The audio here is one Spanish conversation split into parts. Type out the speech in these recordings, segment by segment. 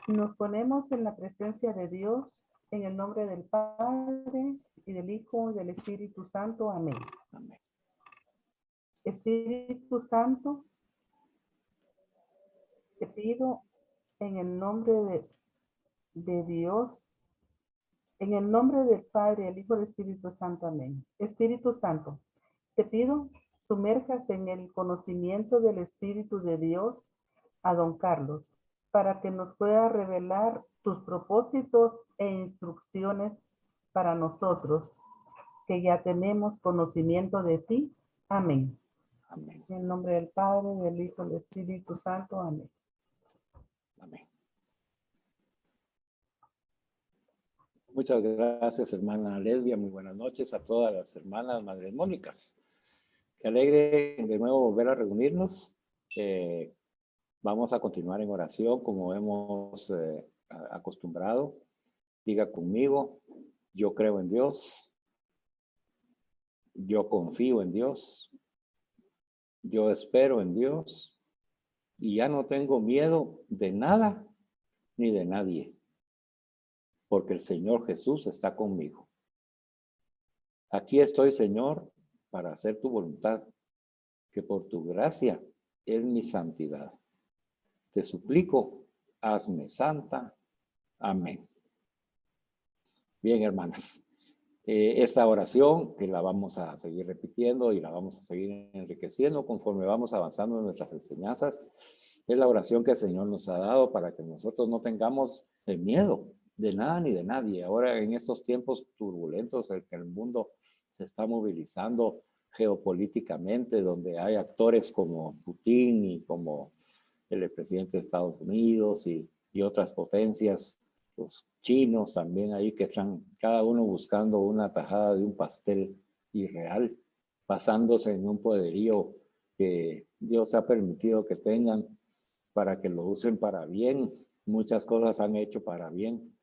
Nos ponemos en la presencia de Dios en el nombre del Padre y del Hijo y del Espíritu Santo. Amén. Amén. Espíritu Santo, te pido en el nombre de Dios, en el nombre del Padre, el Hijo y el Espíritu Santo. Amén. Espíritu Santo, te pido sumerjas en el conocimiento del Espíritu de Dios a don Carlos, para que nos pueda revelar tus propósitos e instrucciones para nosotros, que ya tenemos conocimiento de ti. Amén. Amén. En el nombre del Padre, del Hijo y del Espíritu Santo. Amén. Amén. Muchas gracias, hermana Lesbia. Muy buenas noches a todas las hermanas Madres Mónicas. Qué alegre de nuevo volver a reunirnos. Vamos a continuar en oración como hemos acostumbrado. Diga conmigo, yo creo en Dios, yo confío en Dios, yo espero en Dios y ya no tengo miedo de nada ni de nadie, porque el Señor Jesús está conmigo. Aquí estoy, Señor, para hacer tu voluntad, que por tu gracia es mi santidad. Te suplico, hazme santa. Amén. Bien, hermanas. Esta oración que la vamos a seguir repitiendo y la vamos a seguir enriqueciendo conforme vamos avanzando en nuestras enseñanzas. Es la oración que el Señor nos ha dado para que nosotros no tengamos miedo de nada ni de nadie. Ahora en estos tiempos turbulentos en que el mundo se está movilizando geopolíticamente, donde hay actores como Putin y como el presidente de Estados Unidos y otras potencias, los chinos también ahí que están cada uno buscando una tajada de un pastel irreal, basándose en un poderío que Dios ha permitido que tengan para que lo usen para bien. Muchas cosas han hecho para bien,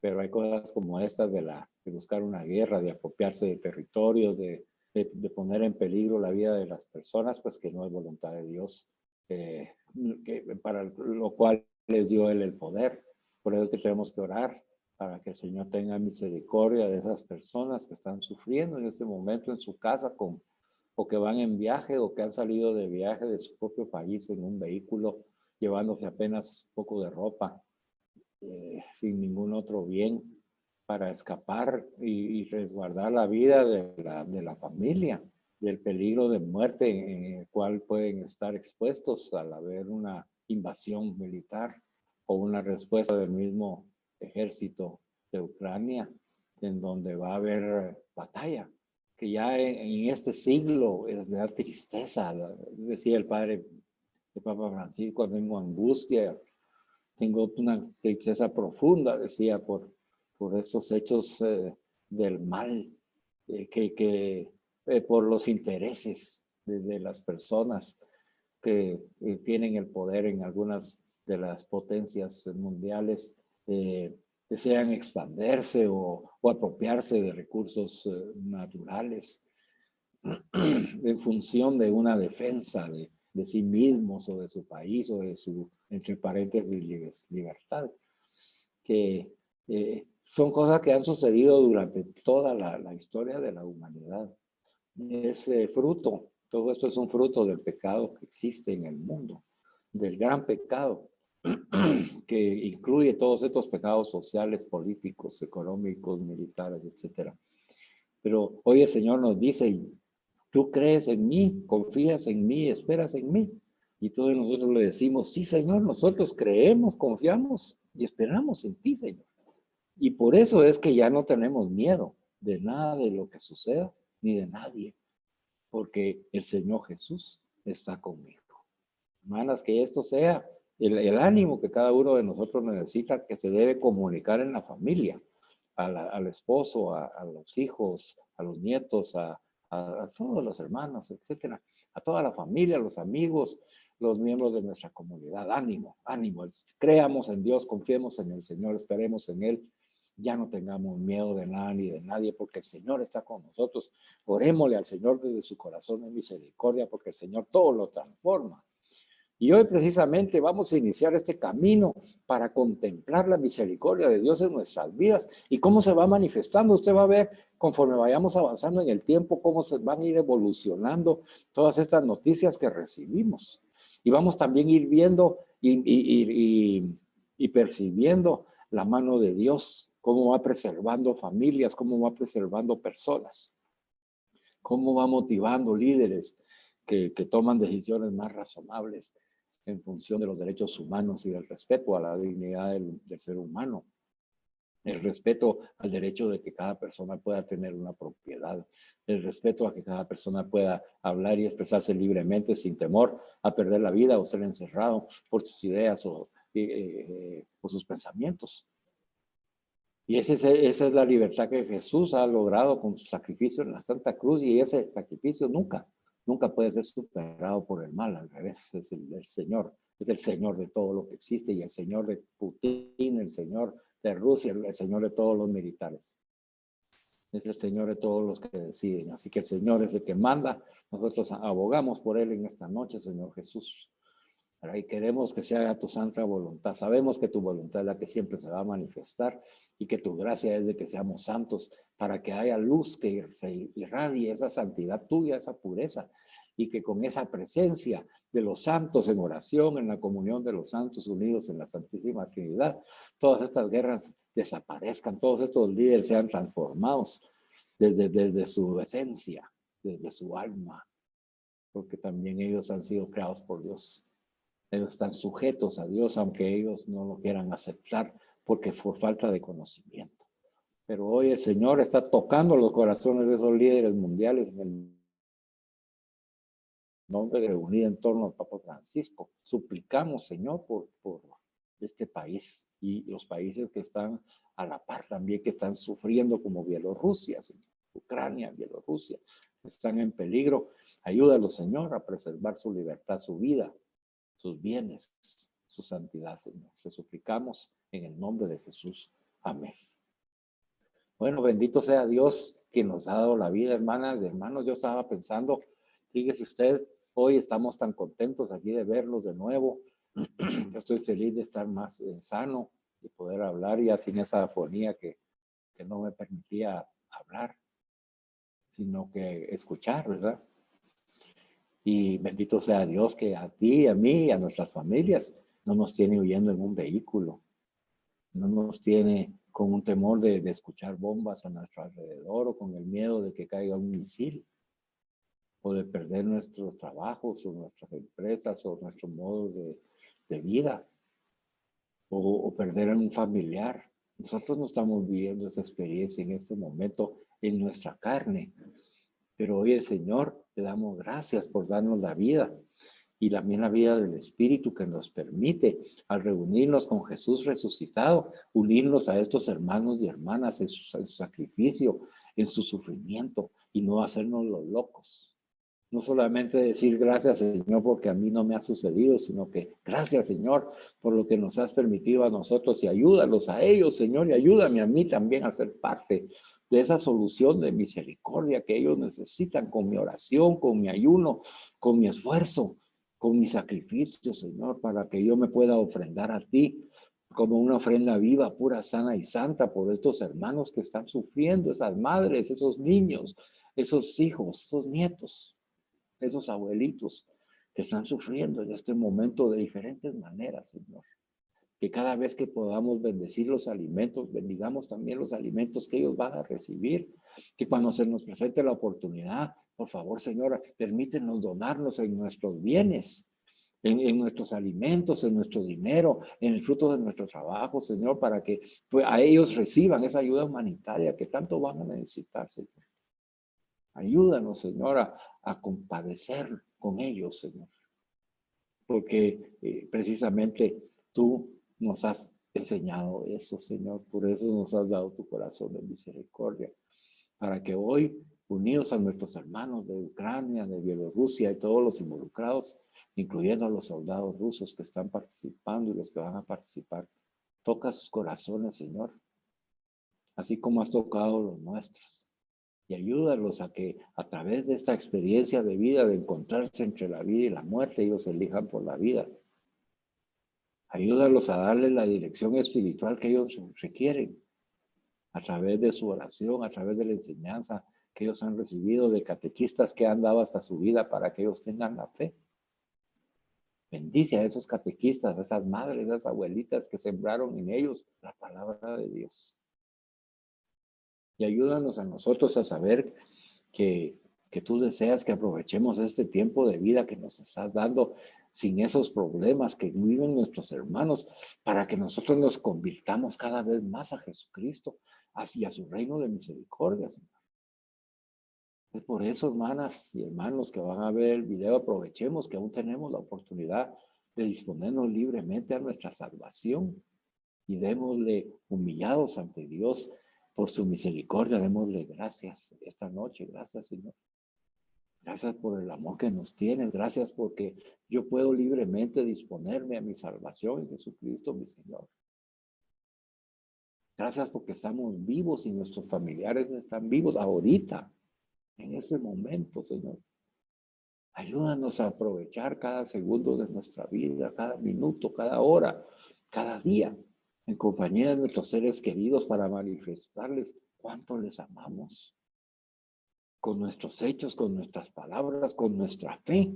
pero hay cosas como estas de buscar una guerra, de apropiarse de territorios, de poner en peligro la vida de las personas, pues que no es voluntad de Dios, para lo cual les dio Él el poder. Por eso es que tenemos que orar para que el Señor tenga misericordia de esas personas que están sufriendo en este momento en su casa o que van en viaje o que han salido de viaje de su propio país en un vehículo llevándose apenas un poco de ropa, sin ningún otro bien para escapar y resguardar la vida de la familia del peligro de muerte en el cual pueden estar expuestos al haber una invasión militar o una respuesta del mismo ejército de Ucrania, en donde va a haber batalla, que ya en este siglo es de tristeza. Decía el padre, el Papa Francisco, tengo angustia, tengo una tristeza profunda, decía, por estos hechos del mal, por los intereses de las personas que tienen el poder en algunas de las potencias mundiales, desean expandirse o apropiarse de recursos naturales en función de una defensa de sí mismos o de su país o de su, entre paréntesis, libertad, que son cosas que han sucedido durante toda la historia de la humanidad. Es fruto, todo esto es un fruto del pecado que existe en el mundo, del gran pecado que incluye todos estos pecados sociales, políticos, económicos, militares, etcétera. Pero hoy el Señor nos dice, tú crees en mí, confías en mí, esperas en mí. Y todos nosotros le decimos, sí, Señor, nosotros creemos, confiamos y esperamos en ti, Señor. Y por eso es que ya no tenemos miedo de nada de lo que suceda, ni de nadie, porque el Señor Jesús está conmigo. Hermanas, que esto sea el ánimo que cada uno de nosotros necesita, que se debe comunicar en la familia, al esposo, a los hijos, a los nietos, a todos los hermanos, etcétera, a toda la familia, a los amigos, los miembros de nuestra comunidad. Ánimo, ánimo. Creamos en Dios, confiemos en el Señor, esperemos en Él. Ya no tengamos miedo de nada ni de nadie, porque el Señor está con nosotros. Orémosle al Señor desde su corazón en misericordia, porque el Señor todo lo transforma. Y hoy precisamente vamos a iniciar este camino para contemplar la misericordia de Dios en nuestras vidas y cómo se va manifestando. Usted va a ver conforme vayamos avanzando en el tiempo, cómo se van a ir evolucionando todas estas noticias que recibimos. Y vamos también a ir viendo y percibiendo la mano de Dios, cómo va preservando familias, cómo va preservando personas, cómo va motivando líderes que toman decisiones más razonables en función de los derechos humanos y del respeto a la dignidad del ser humano. El respeto al derecho de que cada persona pueda tener una propiedad, el respeto a que cada persona pueda hablar y expresarse libremente sin temor a perder la vida o ser encerrado por sus ideas o por sus pensamientos. Y esa es la libertad que Jesús ha logrado con su sacrificio en la Santa Cruz, y ese sacrificio nunca puede ser superado por el mal. Al revés, es el Señor, es el Señor de todo lo que existe, y el Señor de Putin, el Señor de Rusia, el Señor de todos los militares. Es el Señor de todos los que deciden. Así que el Señor es el que manda. Nosotros abogamos por Él en esta noche, Señor Jesús. Y queremos que se haga tu santa voluntad. Sabemos que tu voluntad es la que siempre se va a manifestar y que tu gracia es de que seamos santos para que haya luz que se irradie esa santidad tuya, esa pureza, y que con esa presencia de los santos en oración, en la comunión de los santos unidos en la Santísima Trinidad, todas estas guerras desaparezcan, todos estos líderes sean transformados desde su esencia, desde su alma, porque también ellos han sido creados por Dios. Ellos están sujetos a Dios, aunque ellos no lo quieran aceptar, porque por falta de conocimiento. Pero hoy el Señor está tocando los corazones de esos líderes mundiales en el nombre de reunir en torno al Papa Francisco. Suplicamos, Señor, por este país y los países que están a la par también, que están sufriendo, como Bielorrusia, Señor. Ucrania, Bielorrusia, están en peligro. Ayúdalos, Señor, a preservar su libertad, su vida, sus bienes, su santidad, Señor. Te suplicamos en el nombre de Jesús. Amén. Bueno, bendito sea Dios quien nos ha dado la vida, hermanas y hermanos. Yo estaba pensando, fíjese usted, hoy estamos tan contentos aquí de verlos de nuevo. Yo estoy feliz de estar más sano, de poder hablar ya sin esa afonía que no me permitía hablar, sino que escuchar, ¿verdad? Y bendito sea Dios que a ti, a mí y a nuestras familias no nos tiene huyendo en un vehículo, no nos tiene con un temor de escuchar bombas a nuestro alrededor o con el miedo de que caiga un misil o de perder nuestros trabajos o nuestras empresas o nuestros modos de vida o perder a un familiar. Nosotros no estamos viviendo esa experiencia en este momento en nuestra carne, pero hoy el Señor le damos gracias por darnos la vida y también la vida del Espíritu que nos permite, al reunirnos con Jesús resucitado, unirnos a estos hermanos y hermanas en su sacrificio, en su sufrimiento, y no hacernos los locos. No solamente decir gracias, Señor, porque a mí no me ha sucedido, sino que gracias, Señor, por lo que nos has permitido a nosotros, y ayúdalos a ellos, Señor, y ayúdame a mí también a ser parte de esa solución de misericordia que ellos necesitan con mi oración, con mi ayuno, con mi esfuerzo, con mi sacrificio, Señor, para que yo me pueda ofrendar a ti como una ofrenda viva, pura, sana y santa por estos hermanos que están sufriendo, esas madres, esos niños, esos hijos, esos nietos, esos abuelitos que están sufriendo en este momento de diferentes maneras, Señor. Que cada vez que podamos bendecir los alimentos, bendigamos también los alimentos que ellos van a recibir. Que cuando se nos presente la oportunidad, por favor, Señora, permítenos donarnos en nuestros bienes, en nuestros alimentos, en nuestro dinero, en el fruto de nuestro trabajo, Señor, para que pues, a ellos reciban esa ayuda humanitaria que tanto van a necesitar, Señor. Ayúdanos, Señora, a compadecer con ellos, Señor. Porque precisamente tú nos has enseñado eso, Señor. Por eso nos has dado tu corazón de misericordia. Para que hoy, unidos a nuestros hermanos de Ucrania, de Bielorrusia y todos los involucrados, incluyendo a los soldados rusos que están participando y los que van a participar, toca sus corazones, Señor. Así como has tocado los nuestros. Y ayúdalos a que a través de esta experiencia de vida, de encontrarse entre la vida y la muerte, ellos elijan por la vida. Ayúdalos a darle la dirección espiritual que ellos requieren a través de su oración, a través de la enseñanza que ellos han recibido de catequistas que han dado hasta su vida para que ellos tengan la fe. Bendice a esos catequistas, a esas madres, a esas abuelitas que sembraron en ellos la palabra de Dios. Y ayúdanos a nosotros a saber que tú deseas que aprovechemos este tiempo de vida que nos estás dando sin esos problemas que viven nuestros hermanos, para que nosotros nos convirtamos cada vez más a Jesucristo, hacia su reino de misericordia, Señor. Es por eso, hermanas y hermanos que van a ver el video, aprovechemos que aún tenemos la oportunidad de disponernos libremente a nuestra salvación y démosle humillados ante Dios por su misericordia, démosle gracias esta noche. Gracias, Señor. Gracias por el amor que nos tienes. Gracias porque yo puedo libremente disponerme a mi salvación en Jesucristo, mi Señor. Gracias porque estamos vivos y nuestros familiares están vivos ahorita, en este momento, Señor. Ayúdanos a aprovechar cada segundo de nuestra vida, cada minuto, cada hora, cada día, en compañía de nuestros seres queridos para manifestarles cuánto les amamos. Con nuestros hechos, con nuestras palabras, con nuestra fe.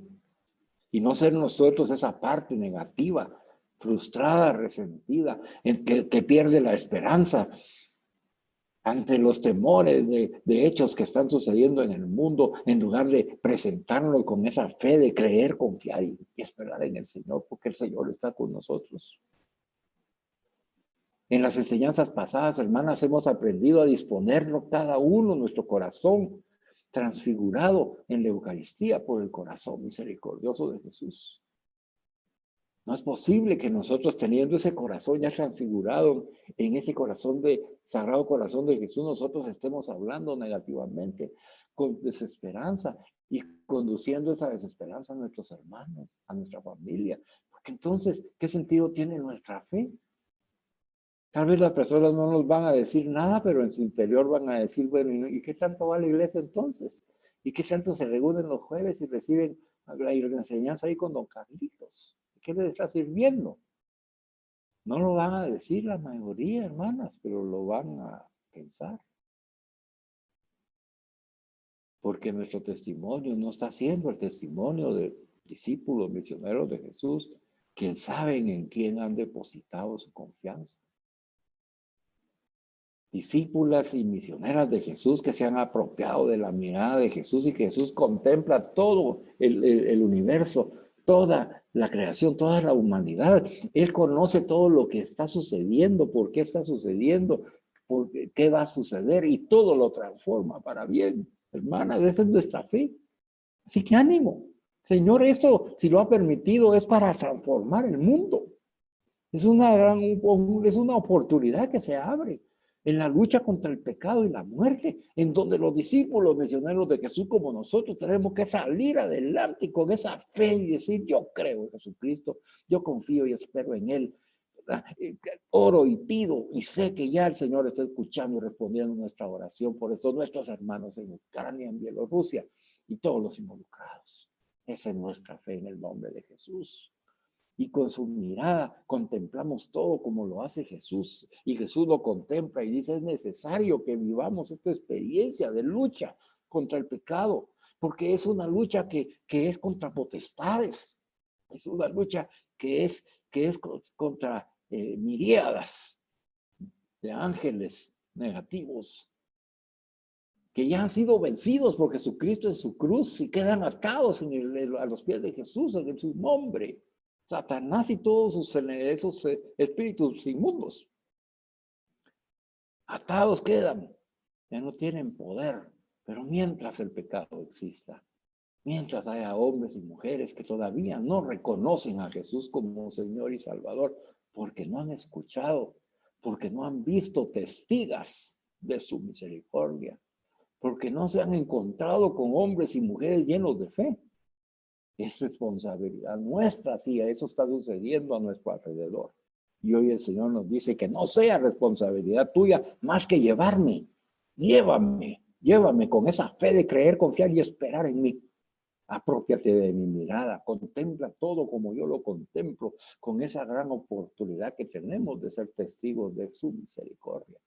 Y no ser nosotros esa parte negativa, frustrada, resentida, que pierde la esperanza ante los temores de hechos que están sucediendo en el mundo, en lugar de presentarnos con esa fe de creer, confiar y esperar en el Señor, porque el Señor está con nosotros. En las enseñanzas pasadas, hermanas, hemos aprendido a disponerlo cada uno, nuestro corazón, transfigurado en la Eucaristía por el corazón misericordioso de Jesús. No es posible que nosotros, teniendo ese corazón ya transfigurado en ese corazón Sagrado Corazón de Jesús, nosotros estemos hablando negativamente, con desesperanza y conduciendo esa desesperanza a nuestros hermanos, a nuestra familia. Porque entonces, ¿qué sentido tiene nuestra fe? Tal vez las personas no nos van a decir nada, pero en su interior van a decir, bueno, ¿y qué tanto va la iglesia entonces? ¿Y qué tanto se reúnen los jueves y reciben la enseñanza ahí con don Carlitos? ¿Qué les está sirviendo? No lo van a decir la mayoría, hermanas, pero lo van a pensar. Porque nuestro testimonio no está siendo el testimonio de discípulos, misioneros de Jesús, que saben en quién han depositado su confianza. Discípulas y misioneras de Jesús que se han apropiado de la mirada de Jesús y que Jesús contempla todo el universo, toda la creación, toda la humanidad. Él conoce todo lo que está sucediendo, por qué está sucediendo, por qué va a suceder y todo lo transforma para bien. Hermana, esa es nuestra fe. Así que ánimo. Señor, esto, si lo ha permitido, es para transformar el mundo. Es una oportunidad que se abre en la lucha contra el pecado y la muerte, en donde los discípulos misioneros de Jesús como nosotros tenemos que salir adelante con esa fe y decir, yo creo en Jesucristo, yo confío y espero en Él. Oro y pido y sé que ya el Señor está escuchando y respondiendo nuestra oración por estos nuestros hermanos en Ucrania, en Bielorrusia y todos los involucrados. Esa es nuestra fe en el nombre de Jesús. Y con su mirada contemplamos todo como lo hace Jesús. Y Jesús lo contempla y dice, es necesario que vivamos esta experiencia de lucha contra el pecado, porque es una lucha que es contra potestades. Es una lucha que es contra miríadas de ángeles negativos que ya han sido vencidos por Jesucristo en su cruz y quedan atados a los pies de Jesús en su nombre. Satanás y todos esos espíritus inmundos. Atados quedan, ya no tienen poder, pero mientras el pecado exista, mientras haya hombres y mujeres que todavía no reconocen a Jesús como Señor y Salvador, porque no han escuchado, porque no han visto testigas de su misericordia, porque no se han encontrado con hombres y mujeres llenos de fe. Es responsabilidad nuestra si eso está sucediendo a nuestro alrededor. Y hoy el Señor nos dice que no sea responsabilidad tuya más que llevarme. Llévame Llévame con esa fe de creer, confiar y esperar en mí. Aprópiate de mi mirada, contempla todo como yo lo contemplo, con esa gran oportunidad que tenemos de ser testigos de su misericordia.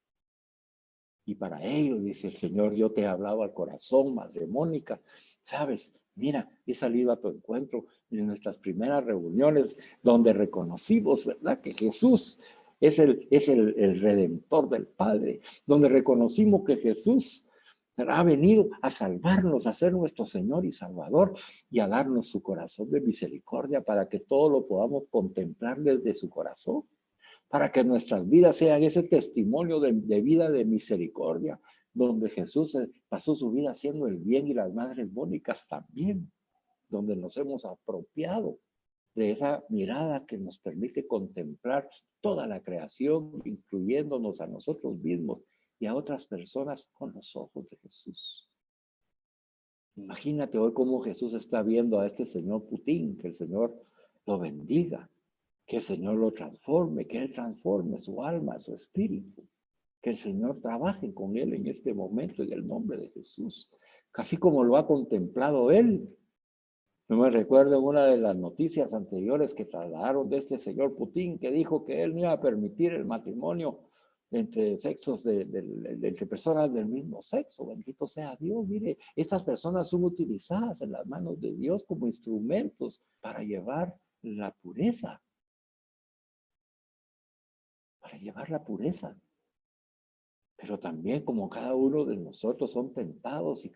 Y para ello, dice el Señor, yo te he hablado al corazón, Madre Mónica. Sabes, mira, he salido a tu encuentro en nuestras primeras reuniones donde reconocimos, ¿verdad?, que Jesús es el Redentor del Padre, donde reconocimos que Jesús ha venido a salvarnos, a ser nuestro Señor y Salvador y a darnos su corazón de misericordia para que todo lo podamos contemplar desde su corazón, para que nuestras vidas sean ese testimonio de vida de misericordia, donde Jesús pasó su vida haciendo el bien y las madres mónicas también, donde nos hemos apropiado de esa mirada que nos permite contemplar toda la creación, incluyéndonos a nosotros mismos y a otras personas con los ojos de Jesús. Imagínate hoy cómo Jesús está viendo a este señor Putin, que el Señor lo bendiga, que el Señor lo transforme, que Él transforme su alma, su espíritu, que el Señor trabaje con Él en este momento en el nombre de Jesús, así como lo ha contemplado Él. No me recuerdo en una de las noticias anteriores que trasladaron de este señor Putin, que dijo que él no iba a permitir el matrimonio entre sexos, entre personas del mismo sexo. Bendito sea Dios. Mire, estas personas son utilizadas en las manos de Dios como instrumentos para llevar la pureza. Para llevar la pureza. Pero también como cada uno de nosotros son tentados y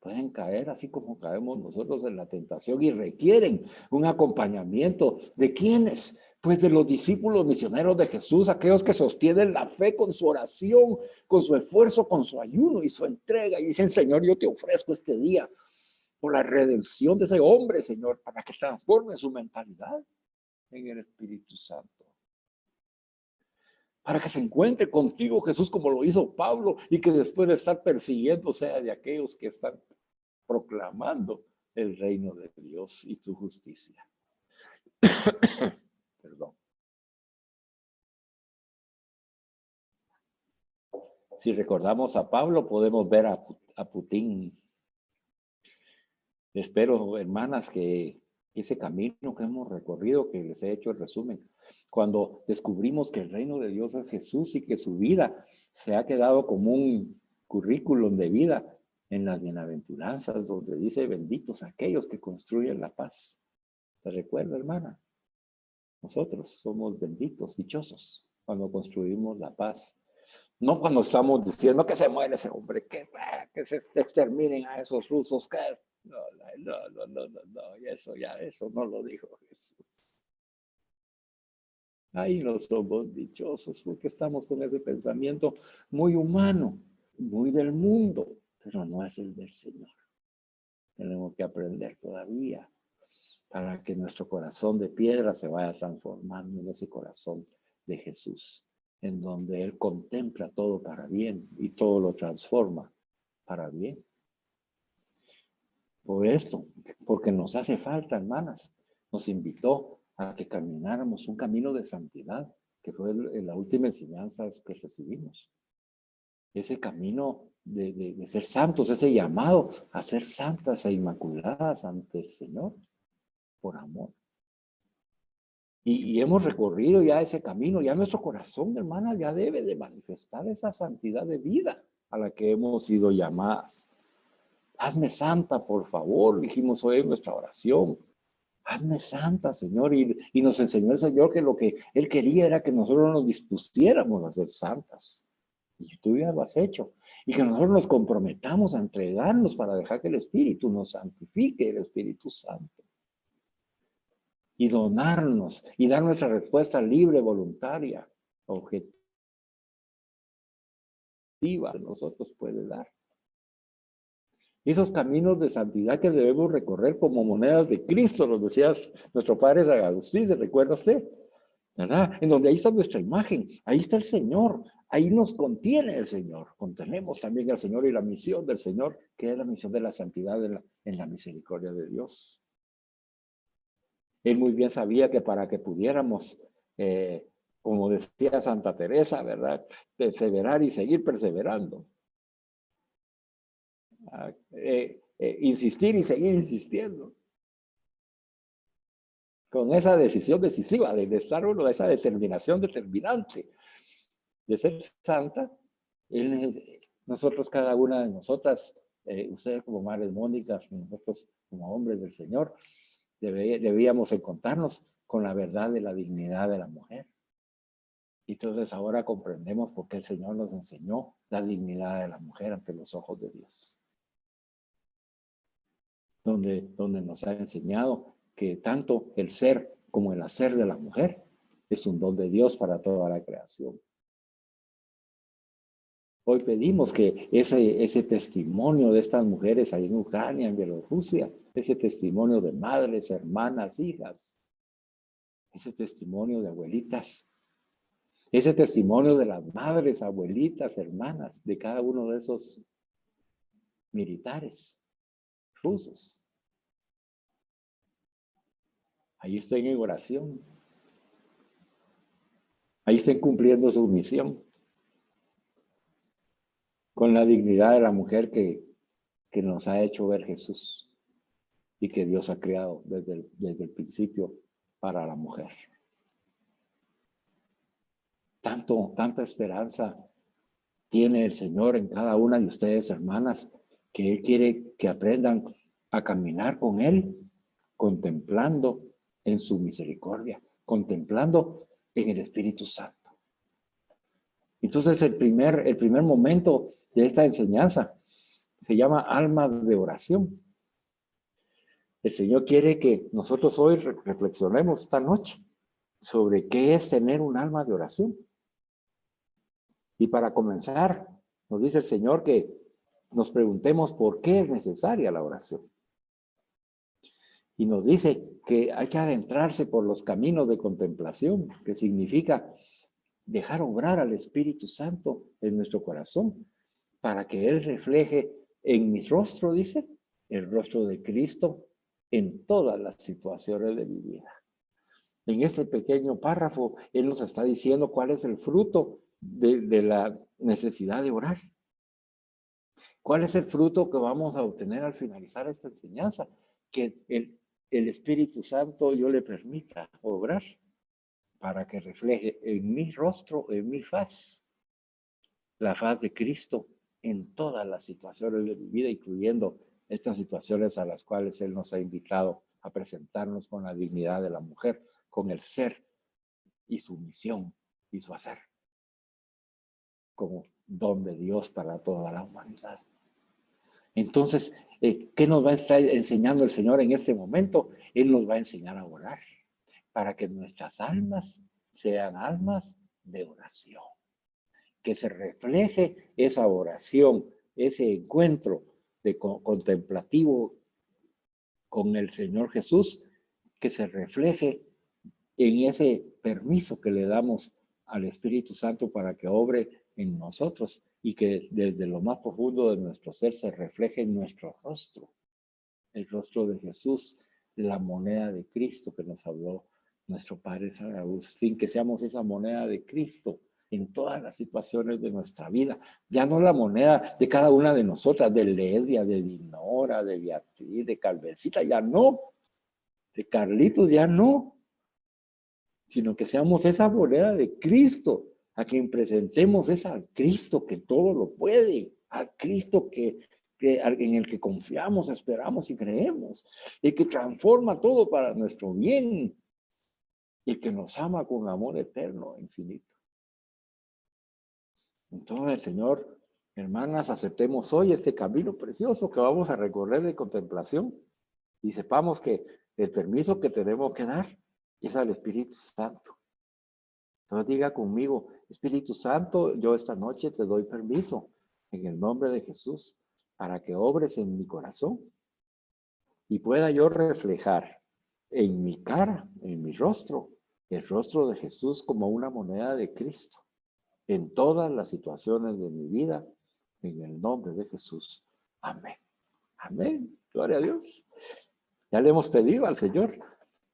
pueden caer así como caemos nosotros en la tentación y requieren un acompañamiento. ¿De quiénes? Pues de los discípulos misioneros de Jesús, aquellos que sostienen la fe con su oración, con su esfuerzo, con su ayuno y su entrega. Y dicen, Señor, yo te ofrezco este día por la redención de ese hombre, Señor, para que transforme su mentalidad en el Espíritu Santo. Para que se encuentre contigo, Jesús, como lo hizo Pablo, y que después de estar persiguiendo sea de aquellos que están proclamando el reino de Dios y su justicia. Perdón. Si recordamos a Pablo, podemos ver a Putin. Espero, hermanas, que ese camino que hemos recorrido, que les he hecho el resumen, cuando descubrimos que el reino de Dios es Jesús y que su vida se ha quedado como un currículum de vida en las bienaventuranzas, donde dice, benditos aquellos que construyen la paz. ¿Te recuerda, hermana? Nosotros somos benditos, dichosos, cuando construimos la paz. No cuando estamos diciendo que se muere ese hombre, que se exterminen a esos rusos, que no, eso no lo dijo Jesús. Ahí no somos dichosos porque estamos con ese pensamiento muy humano, muy del mundo, pero no es el del Señor. Tenemos que aprender todavía para que nuestro corazón de piedra se vaya transformando en ese corazón de Jesús, en donde Él contempla todo para bien y todo lo transforma para bien. Por esto, porque nos hace falta, hermanas, nos invitó a que camináramos un camino de santidad, que fue la última enseñanza que recibimos. Ese camino de ser santos, ese llamado a ser santas e inmaculadas ante el Señor, por amor. Y hemos recorrido ya ese camino, ya nuestro corazón, hermanas, ya debe de manifestar esa santidad de vida a la que hemos sido llamadas. Hazme santa, por favor, dijimos hoy en nuestra oración. Hazme santa, Señor. Y nos enseñó el Señor que lo que Él quería era que nosotros nos dispusiéramos a ser santas. Y tú ya lo has hecho. Y que nosotros nos comprometamos a entregarnos para dejar que el Espíritu nos santifique, el Espíritu Santo. Y donarnos y dar nuestra respuesta libre, voluntaria, objetiva, que nosotros puede dar. Esos caminos de santidad que debemos recorrer como monedas de Cristo, nos decía nuestro Padre San Agustín, ¿se recuerda usted? ¿Verdad? En donde ahí está nuestra imagen, ahí está el Señor, ahí nos contiene el Señor. Contenemos también al Señor y la misión del Señor, que es la misión de la santidad en la misericordia de Dios. Él muy bien sabía que para que pudiéramos, como decía Santa Teresa, ¿verdad?, perseverar y seguir perseverando, insistir y seguir insistiendo. Con esa decisión decisiva de estar uno, esa determinación determinante de ser santa, nosotros, cada una de nosotras, ustedes como madres mónicas, nosotros como hombres del Señor, debíamos encontrarnos con la verdad de la dignidad de la mujer. Y entonces ahora comprendemos por qué el Señor nos enseñó la dignidad de la mujer ante los ojos de Dios. Donde nos ha enseñado que tanto el ser como el hacer de la mujer es un don de Dios para toda la creación. Hoy pedimos que ese testimonio de estas mujeres ahí en Ucrania, en Bielorrusia, ese testimonio de madres, hermanas, hijas, ese testimonio de abuelitas, ese testimonio de las madres, abuelitas, hermanas, de cada uno de esos militares rusos. Ahí estén en oración. Ahí estén cumpliendo su misión. Con la dignidad de la mujer que nos ha hecho ver Jesús y que Dios ha creado desde el principio para la mujer. Tanta esperanza tiene el Señor en cada una de ustedes, hermanas, que Él quiere que aprendan a caminar con Él, contemplando en su misericordia, contemplando en el Espíritu Santo. Entonces, el primer momento de esta enseñanza se llama almas de oración. El Señor quiere que nosotros hoy reflexionemos esta noche sobre qué es tener un alma de oración. Y para comenzar, nos dice el Señor que nos preguntemos por qué es necesaria la oración. Y nos dice que hay que adentrarse por los caminos de contemplación, que significa dejar obrar al Espíritu Santo en nuestro corazón, para que Él refleje en mi rostro, dice, el rostro de Cristo en todas las situaciones de mi vida. En este pequeño párrafo, Él nos está diciendo cuál es el fruto de la necesidad de orar. ¿Cuál es el fruto que vamos a obtener al finalizar esta enseñanza? Que el Espíritu Santo yo le permita obrar para que refleje en mi rostro, en mi faz, la faz de Cristo en todas las situaciones de mi vida, incluyendo estas situaciones a las cuales Él nos ha invitado a presentarnos con la dignidad de la mujer, con el ser y su misión y su hacer, como don de Dios para toda la humanidad. Entonces, ¿qué nos va a estar enseñando el Señor en este momento? Él nos va a enseñar a orar, para que nuestras almas sean almas de oración. Que se refleje esa oración, ese encuentro contemplativo con el Señor Jesús, que se refleje en ese permiso que le damos al Espíritu Santo para que obre en nosotros y que desde lo más profundo de nuestro ser se refleje en nuestro rostro, el rostro de Jesús, la moneda de Cristo que nos habló nuestro Padre San Agustín, que seamos esa moneda de Cristo en todas las situaciones de nuestra vida. Ya no la moneda de cada una de nosotras, de Ledia, de Dinora, de Beatriz, de Calvencita, ya no, de Carlitos, ya no, sino que seamos esa moneda de Cristo, a quien presentemos es al Cristo que todo lo puede, al Cristo en el que confiamos, esperamos y creemos, y que transforma todo para nuestro bien, y que nos ama con amor eterno, infinito. Entonces, el Señor, hermanas, aceptemos hoy este camino precioso que vamos a recorrer de contemplación y sepamos que el permiso que tenemos que dar es al Espíritu Santo. Entonces diga conmigo, Espíritu Santo, yo esta noche te doy permiso en el nombre de Jesús para que obres en mi corazón y pueda yo reflejar en mi cara, en mi rostro, el rostro de Jesús como una moneda de Cristo en todas las situaciones de mi vida, en el nombre de Jesús. Amén. Amén. Gloria a Dios. Ya le hemos pedido al Señor.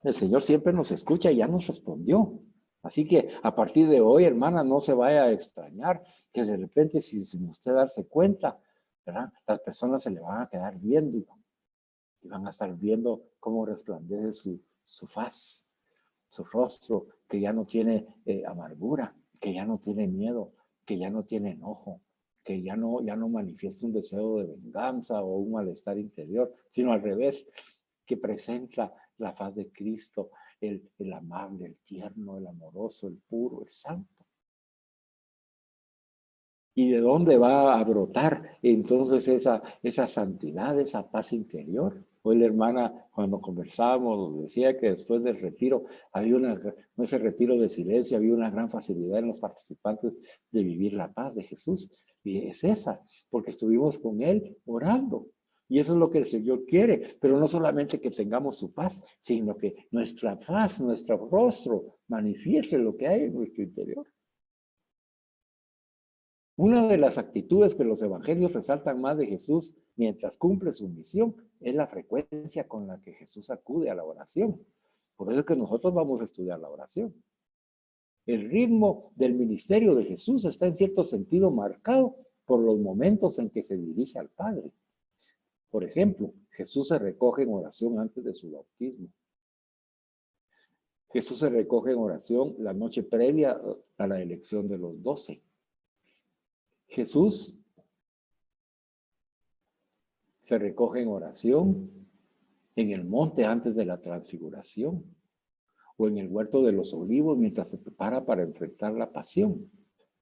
El Señor siempre nos escucha y ya nos respondió. Así que a partir de hoy, hermana, no se vaya a extrañar que de repente, sin usted darse cuenta, ¿verdad? Las personas se le van a quedar viendo y van a estar viendo cómo resplandece su faz, su rostro, que ya no tiene amargura, que ya no tiene miedo, que ya no tiene enojo, que ya no manifiesta un deseo de venganza o un malestar interior, sino al revés, que presenta la faz de Cristo, el amable, el tierno, el amoroso, el puro, el santo. ¿Y de dónde va a brotar entonces esa santidad, esa paz interior? Hoy la hermana, cuando conversábamos, nos decía que después del retiro, ese retiro de silencio, había una gran facilidad en los participantes de vivir la paz de Jesús. Y es esa, porque estuvimos con Él orando. Y eso es lo que el Señor quiere, pero no solamente que tengamos su paz, sino que nuestra paz, nuestro rostro, manifieste lo que hay en nuestro interior. Una de las actitudes que los evangelios resaltan más de Jesús mientras cumple su misión es la frecuencia con la que Jesús acude a la oración. Por eso es que nosotros vamos a estudiar la oración. El ritmo del ministerio de Jesús está en cierto sentido marcado por los momentos en que se dirige al Padre. Por ejemplo, Jesús se recoge en oración antes de su bautismo. Jesús se recoge en oración la noche previa a la elección de los 12. Jesús se recoge en oración en el monte antes de la transfiguración o en el huerto de los olivos mientras se prepara para enfrentar la pasión.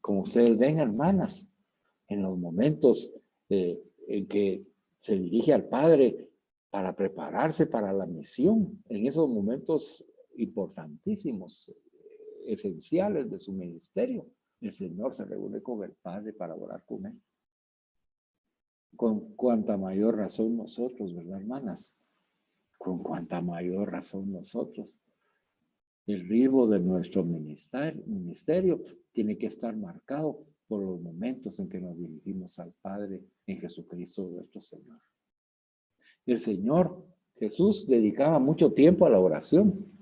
Como ustedes ven, hermanas, en los momentos en que se dirige al Padre para prepararse para la misión, en esos momentos importantísimos, esenciales de su ministerio, el Señor se reúne con el Padre para orar con Él. Con cuanta mayor razón nosotros, ¿verdad, hermanas? Con cuanta mayor razón nosotros. El ritmo de nuestro ministerio tiene que estar marcado por los momentos en que nos dirigimos al Padre en Jesucristo nuestro Señor. El Señor Jesús dedicaba mucho tiempo a la oración,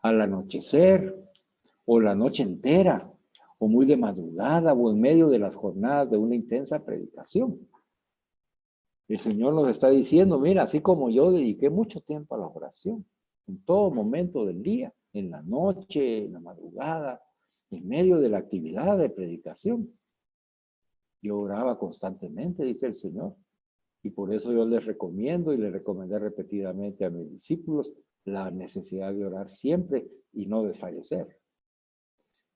al anochecer o la noche entera, o muy de madrugada o en medio de las jornadas de una intensa predicación. El Señor nos está diciendo, mira, así como yo dediqué mucho tiempo a la oración, en todo momento del día, en la noche, en la madrugada, en medio de la actividad de predicación. Yo oraba constantemente, dice el Señor. Y por eso yo les recomiendo y les recomendé repetidamente a mis discípulos la necesidad de orar siempre y no desfallecer.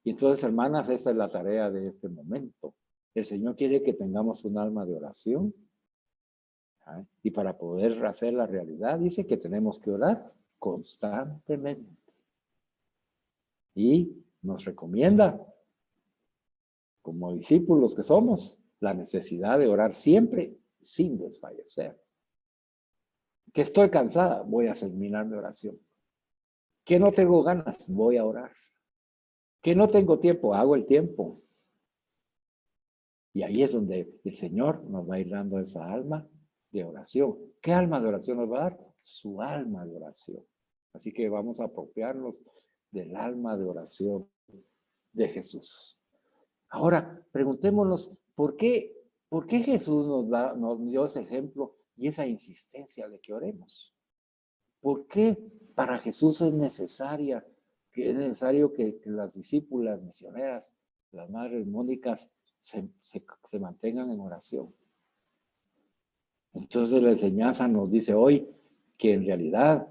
Y entonces, hermanas, esa es la tarea de este momento. El Señor quiere que tengamos un alma de oración. Y para poder hacer la realidad, dice que tenemos que orar constantemente. Y nos recomienda, como discípulos que somos, la necesidad de orar siempre sin desfallecer. Que estoy cansada, voy a terminar mi oración. Que no tengo ganas, voy a orar. Que no tengo tiempo, hago el tiempo. Y ahí es donde el Señor nos va a ir dando esa alma de oración. ¿Qué alma de oración nos va a dar? Su alma de oración. Así que vamos a apropiarnos del alma de oración de Jesús. Ahora, preguntémonos, ¿por qué Jesús nos dio ese ejemplo y esa insistencia de que oremos? ¿Por qué para Jesús es necesario que las discípulas misioneras, las madres mónicas, se mantengan en oración? Entonces la enseñanza nos dice hoy que en realidad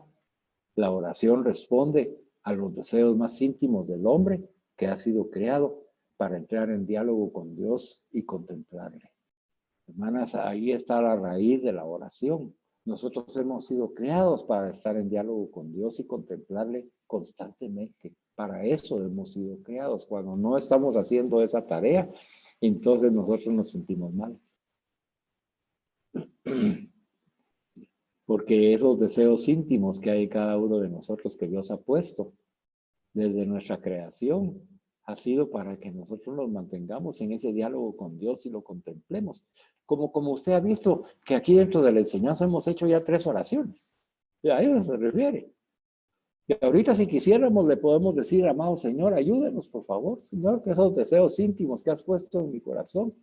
la oración responde a los deseos más íntimos del hombre que ha sido creado para entrar en diálogo con Dios y contemplarle. Hermanas, ahí está la raíz de la oración. Nosotros hemos sido creados para estar en diálogo con Dios y contemplarle constantemente. Para eso hemos sido creados. Cuando no estamos haciendo esa tarea, entonces nosotros nos sentimos mal. Porque esos deseos íntimos que hay en cada uno de nosotros que Dios ha puesto desde nuestra creación ha sido para que nosotros nos mantengamos en ese diálogo con Dios y lo contemplemos. Como usted ha visto que aquí dentro de la enseñanza hemos hecho ya 3 oraciones. Y a eso se refiere. Y ahorita si quisiéramos le podemos decir, amado Señor, ayúdenos por favor, Señor, que esos deseos íntimos que has puesto en mi corazón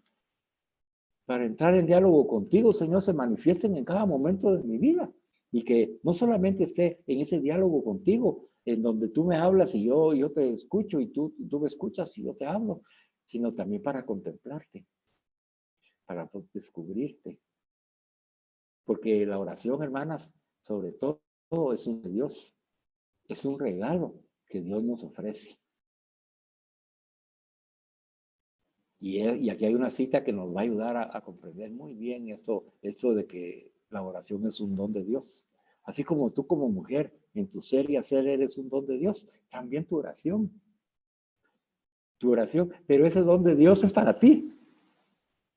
para entrar en diálogo contigo, Señor, se manifiesten en cada momento de mi vida. Y que no solamente esté en ese diálogo contigo, en donde tú me hablas y yo te escucho y tú me escuchas y yo te hablo, sino también para contemplarte, para descubrirte. Porque la oración, hermanas, sobre todo es un de Dios, es un regalo que Dios nos ofrece. Y aquí hay una cita que nos va a ayudar a comprender muy bien esto de que la oración es un don de Dios. Así como tú como mujer, en tu ser y hacer eres un don de Dios, también tu oración, pero ese don de Dios es para ti,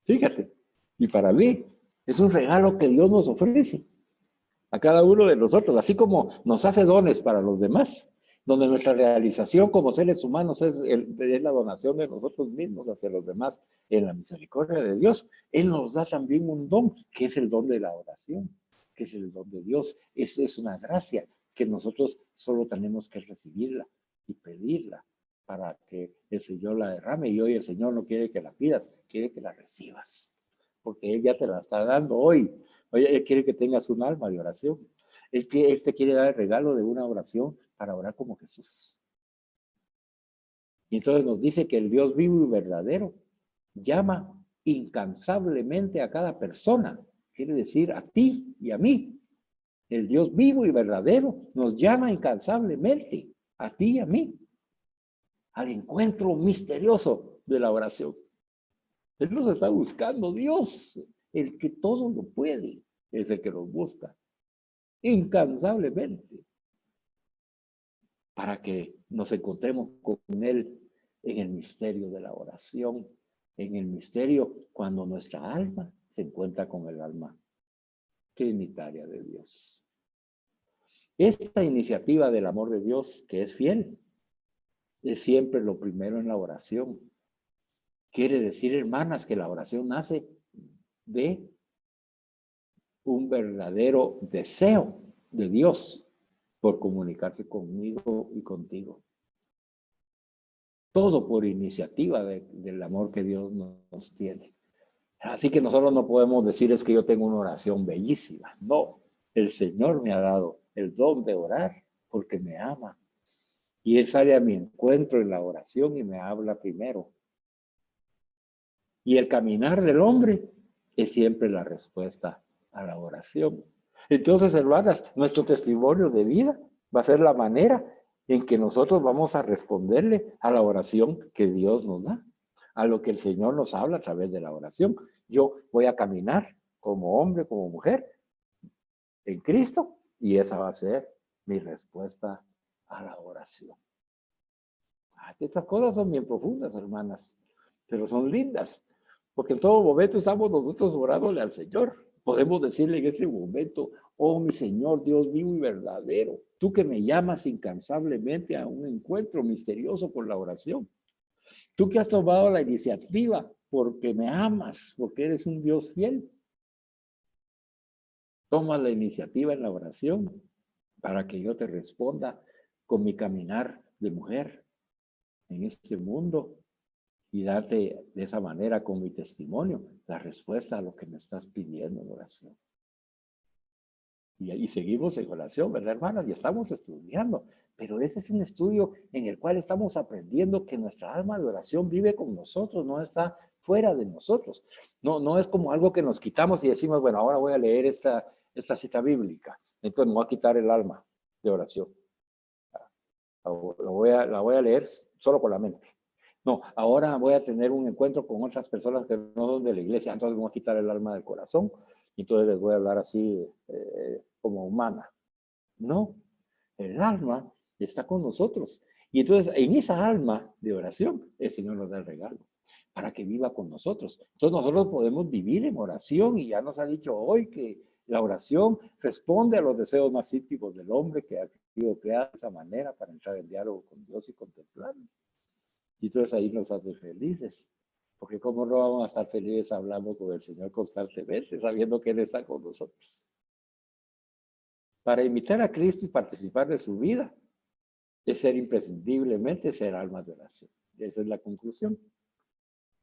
fíjate, y para mí, es un regalo que Dios nos ofrece a cada uno de nosotros, así como nos hace dones para los demás, donde nuestra realización como seres humanos es la donación de nosotros mismos hacia los demás en la misericordia de Dios. Él nos da también un don, que es el don de la oración, que es el don de Dios. Es una gracia que nosotros solo tenemos que recibirla y pedirla para que el Señor la derrame. Y hoy el Señor no quiere que la pidas, quiere que la recibas, porque Él ya te la está dando hoy. Oye, Él quiere que tengas un alma de oración. Él te quiere dar el regalo de una oración para orar como Jesús. Y entonces nos dice que el Dios vivo y verdadero llama incansablemente a cada persona. Quiere decir a ti y a mí. El Dios vivo y verdadero nos llama incansablemente a ti y a mí al encuentro misterioso de la oración. Él nos está buscando. Dios, el que todo lo puede, es el que nos busca incansablemente para que nos encontremos con Él en el misterio de la oración, en el misterio cuando nuestra alma se encuentra con el alma trinitaria de Dios. Esta iniciativa del amor de Dios, que es fiel, es siempre lo primero en la oración. Quiere decir, hermanas, que la oración nace de un verdadero deseo de Dios por comunicarse conmigo y contigo. Todo por iniciativa del amor que Dios nos tiene. Así que nosotros no podemos decir es que yo tengo una oración bellísima. No, el Señor me ha dado el don de orar porque me ama. Y Él sale a mi encuentro en la oración y me habla primero. Y el caminar del hombre es siempre la respuesta a la oración. Entonces, hermanas, nuestro testimonio de vida va a ser la manera en que nosotros vamos a responderle a la oración que Dios nos da, a lo que el Señor nos habla a través de la oración. Yo voy a caminar como hombre, como mujer, en Cristo, y esa va a ser mi respuesta a la oración. Estas cosas son bien profundas, hermanas, pero son lindas, porque en todo momento estamos nosotros orándole al Señor. Podemos decirle en este momento, oh mi Señor, Dios vivo y verdadero, tú que me llamas incansablemente a un encuentro misterioso por la oración. Tú que has tomado la iniciativa porque me amas, porque eres un Dios fiel. Toma la iniciativa en la oración para que yo te responda con mi caminar de mujer en este mundo y darte de esa manera con mi testimonio la respuesta a lo que me estás pidiendo en oración. Y seguimos en oración, ¿verdad, hermanas? Y estamos estudiando, pero ese es un estudio en el cual estamos aprendiendo que nuestra alma de oración vive con nosotros, no está fuera de nosotros. No es como algo que nos quitamos y decimos, bueno, ahora voy a leer esta cita bíblica, entonces me voy a quitar el alma de oración. La voy a leer solo con la mente. No, ahora voy a tener un encuentro con otras personas que no son de la iglesia, entonces me voy a quitar el alma del corazón y entonces les voy a hablar así como humana. No, el alma está con nosotros. Y entonces en esa alma de oración el Señor nos da el regalo para que viva con nosotros. Entonces nosotros podemos vivir en oración y ya nos ha dicho hoy que la oración responde a los deseos más íntimos del hombre que ha sido creado de esa manera para entrar en diálogo con Dios y contemplarlo. Y entonces ahí nos hace felices. Porque cómo no vamos a estar felices hablando con el Señor constantemente, sabiendo que Él está con nosotros. Para imitar a Cristo y participar de su vida, es ser imprescindiblemente ser almas de oración. Esa es la conclusión.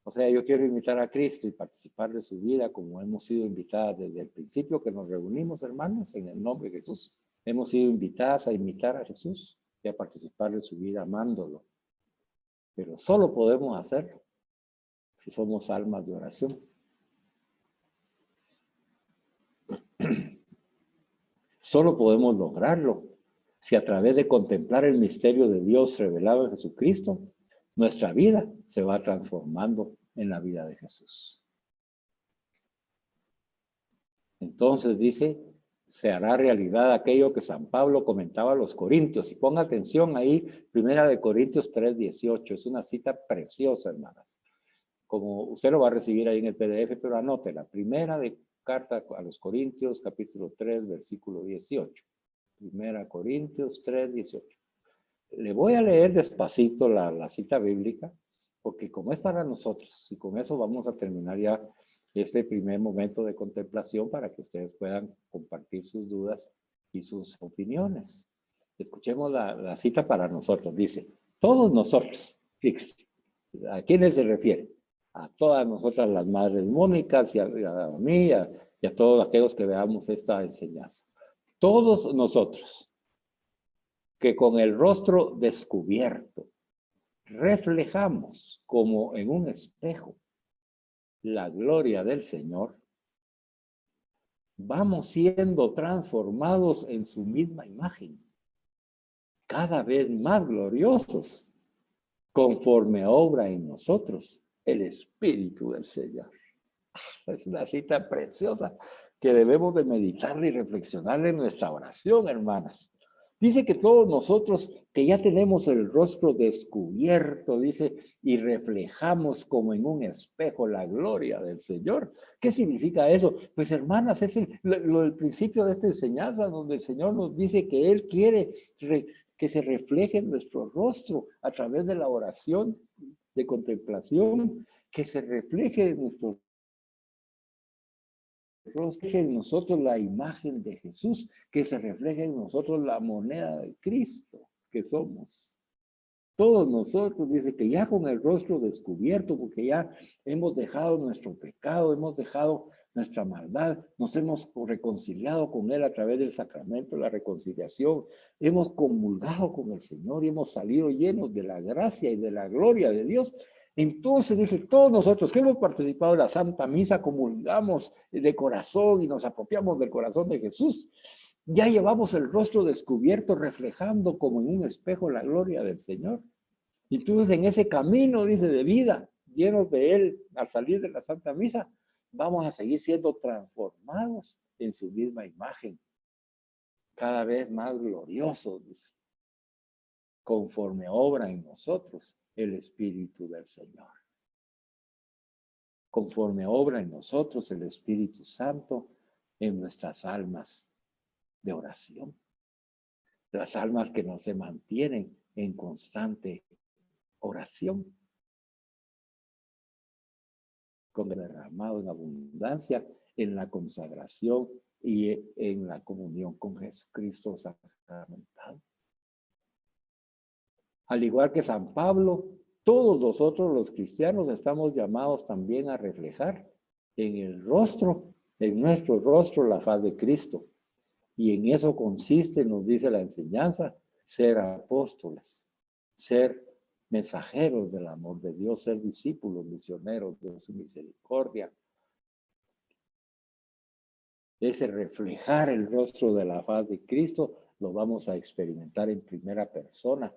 O sea, yo quiero invitar a Cristo y participar de su vida como hemos sido invitadas desde el principio que nos reunimos, hermanas, en el nombre de Jesús. Hemos sido invitadas a imitar a Jesús y a participar de su vida amándolo. Pero solo podemos hacerlo si somos almas de oración. Solo podemos lograrlo si a través de contemplar el misterio de Dios revelado en Jesucristo, nuestra vida se va transformando en la vida de Jesús. Entonces dice, se hará realidad aquello que San Pablo comentaba a los Corintios. Y ponga atención ahí, 1 Corintios 3:18. Es una cita preciosa, hermanas. Como usted lo va a recibir ahí en el PDF, pero anótela. Primera de carta a los Corintios, capítulo 3, versículo 18. 1 Corintios 3:18. Le voy a leer despacito la cita bíblica, porque como es para nosotros, y con eso vamos a terminar ya este primer momento de contemplación para que ustedes puedan compartir sus dudas y sus opiniones. Escuchemos la cita para nosotros. Dice, todos nosotros, fíjense, ¿a quiénes se refiere? A todas nosotras las madres mónicas y a mí y a todos aquellos que veamos esta enseñanza. Todos nosotros que con el rostro descubierto reflejamos como en un espejo la gloria del Señor, vamos siendo transformados en su misma imagen, cada vez más gloriosos, conforme obra en nosotros el Espíritu del Señor. Es una cita preciosa que debemos de meditar y reflexionar en nuestra oración, hermanas. Dice que todos nosotros que ya tenemos el rostro descubierto, dice, y reflejamos como en un espejo la gloria del Señor. ¿Qué significa eso? Pues hermanas, es el principio de esta enseñanza donde el Señor nos dice que Él quiere que se refleje en nuestro rostro a través de la oración de contemplación, que se refleje en nuestro refleje en nosotros la imagen de Jesús, que se refleje en nosotros la moneda de Cristo que somos. Todos nosotros, dice que ya con el rostro descubierto, porque ya hemos dejado nuestro pecado, hemos dejado nuestra maldad, nos hemos reconciliado con Él a través del sacramento de la reconciliación, hemos comulgado con el Señor y hemos salido llenos de la gracia y de la gloria de Dios. Entonces dice, todos nosotros que hemos participado de la Santa Misa, comulgamos de corazón y nos apropiamos del corazón de Jesús, ya llevamos el rostro descubierto reflejando como en un espejo la gloria del Señor. Entonces en ese camino, dice, de vida, llenos de Él al salir de la Santa Misa, vamos a seguir siendo transformados en su misma imagen, cada vez más gloriosos, dice, conforme obra en nosotros el Espíritu del Señor. Conforme obra en nosotros el Espíritu Santo en nuestras almas de oración. Las almas que no se mantienen en constante oración. Con el derramado en abundancia en la consagración y en la comunión con Jesucristo sacramentado. Al igual que San Pablo, todos nosotros los cristianos estamos llamados también a reflejar en el rostro, en nuestro rostro, la faz de Cristo. Y en eso consiste, nos dice la enseñanza, ser apóstoles, ser mensajeros del amor de Dios, ser discípulos, misioneros de su misericordia. Ese reflejar el rostro de la faz de Cristo lo vamos a experimentar en primera persona,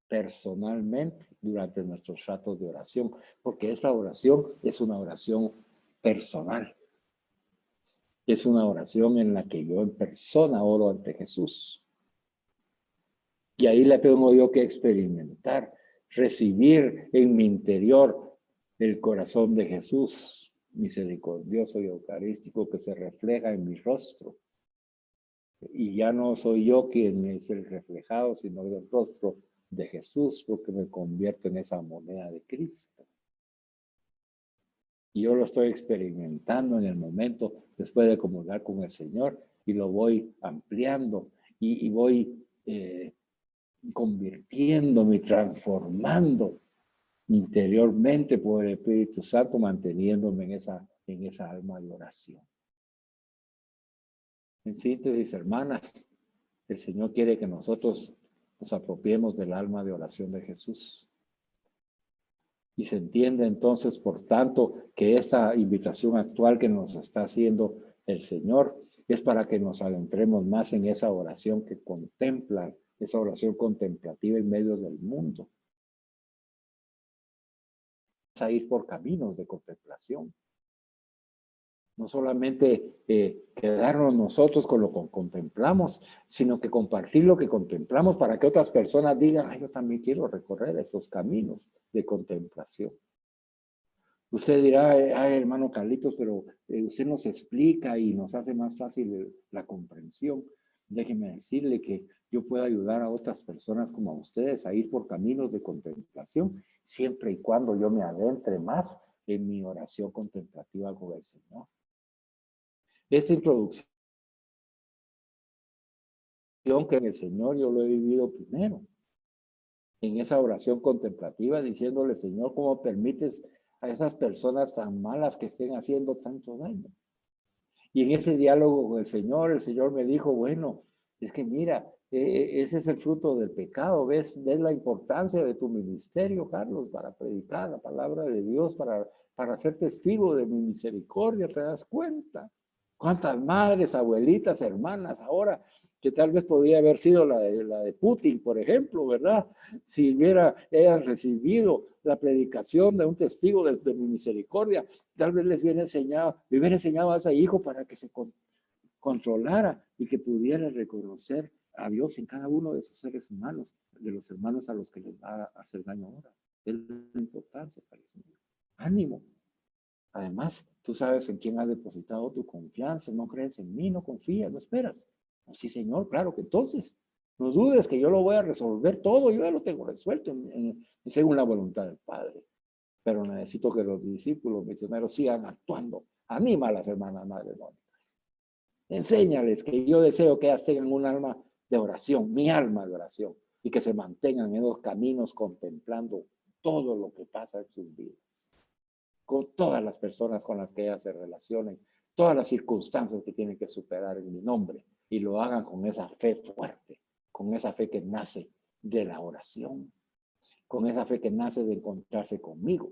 personalmente, durante nuestros ratos de oración, porque esta oración es una oración personal. Es una oración en la que yo en persona oro ante Jesús. Y ahí la tengo yo que experimentar, recibir en mi interior el corazón de Jesús, misericordioso y eucarístico, que se refleja en mi rostro. Y ya no soy yo quien es el reflejado, sino el rostro de Jesús, porque me convierto en esa moneda de Cristo. Y yo lo estoy experimentando en el momento después de comulgar con el Señor y lo voy ampliando y voy convirtiéndome, transformándome interiormente por el Espíritu Santo, manteniéndome en esa alma de oración. En síntesis, hermanas, el Señor quiere que nosotros nos apropiemos del alma de oración de Jesús. Y se entiende entonces, por tanto, que esta invitación actual que nos está haciendo el Señor es para que nos adentremos más en esa oración que contempla, esa oración contemplativa en medio del mundo. Vamos a ir por caminos de contemplación. No solamente quedarnos nosotros con lo que contemplamos, sino que compartir lo que contemplamos para que otras personas digan, ay, yo también quiero recorrer esos caminos de contemplación. Usted dirá, ay, hermano Carlitos, pero usted nos explica y nos hace más fácil la comprensión. Déjeme decirle que yo puedo ayudar a otras personas como a ustedes a ir por caminos de contemplación, siempre y cuando yo me adentre más en mi oración contemplativa con el Señor. Esta introducción que en el Señor yo lo he vivido primero, en esa oración contemplativa, diciéndole, Señor, ¿cómo permites a esas personas tan malas que estén haciendo tanto daño? Y en ese diálogo con el Señor me dijo, bueno, es que mira, ese es el fruto del pecado, ¿ves la importancia de tu ministerio, Carlos, para predicar la palabra de Dios, para ser testigo de mi misericordia, ¿te das cuenta? ¿Cuántas madres, abuelitas, hermanas ahora, que tal vez podría haber sido la de Putin, por ejemplo, ¿verdad? Si ellas recibido la predicación de un testigo de mi misericordia, tal vez le hubiera enseñado a ese hijo para que se controlara y que pudiera reconocer a Dios en cada uno de esos seres humanos, de los hermanos a los que les va a hacer daño ahora. Es la importancia para eso. Ánimo. Además, tú sabes en quién has depositado tu confianza, no crees en mí, no confías, no esperas. Oh, sí, Señor, claro que entonces, no dudes que yo lo voy a resolver todo, yo ya lo tengo resuelto según la voluntad del Padre. Pero necesito que los discípulos misioneros sigan actuando. Anima a las hermanas madres mónicas. Enséñales que yo deseo que ellas tengan un alma de oración, mi alma de oración, y que se mantengan en los caminos contemplando todo lo que pasa en sus vidas, con todas las personas con las que ellas se relacionen, todas las circunstancias que tienen que superar en mi nombre, y lo hagan con esa fe fuerte, con esa fe que nace de la oración, con esa fe que nace de encontrarse conmigo,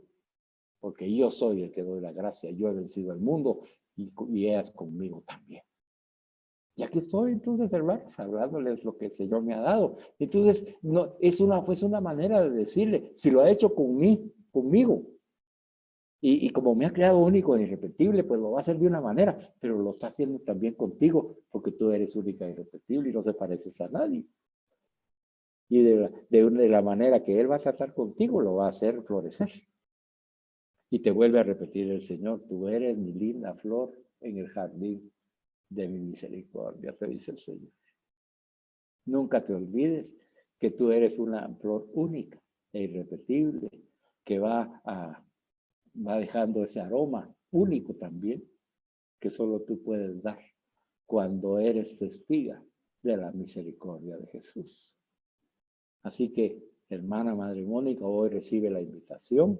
porque yo soy el que doy la gracia, yo he vencido al mundo y ellas conmigo también. Y aquí estoy entonces, hermanos, hablándoles lo que el Señor me ha dado. Entonces, no, es una manera de decirle, si lo ha hecho conmigo, y como me ha creado único e irrepetible, pues lo va a hacer de una manera, pero lo está haciendo también contigo, porque tú eres única e irrepetible y no se pareces a nadie. Y de la manera que Él va a tratar contigo, lo va a hacer florecer. Y te vuelve a repetir el Señor, tú eres mi linda flor en el jardín de mi misericordia, te dice el Señor. Nunca te olvides que tú eres una flor única e irrepetible, que va dejando ese aroma único también, que solo tú puedes dar cuando eres testiga de la misericordia de Jesús. Así que, hermana Madre Mónica, hoy recibe la invitación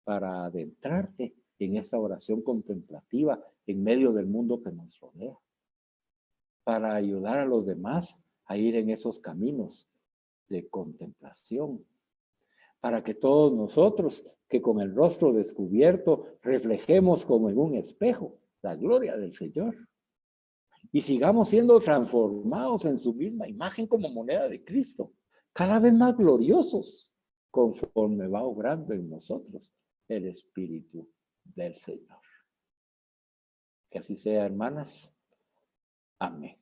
para adentrarte en esta oración contemplativa en medio del mundo que nos rodea, para ayudar a los demás a ir en esos caminos de contemplación, para que todos nosotros, que con el rostro descubierto reflejemos como en un espejo la gloria del Señor y sigamos siendo transformados en su misma imagen como moneda de Cristo, cada vez más gloriosos, conforme va obrando en nosotros el Espíritu del Señor. Que así sea, hermanas. Amén.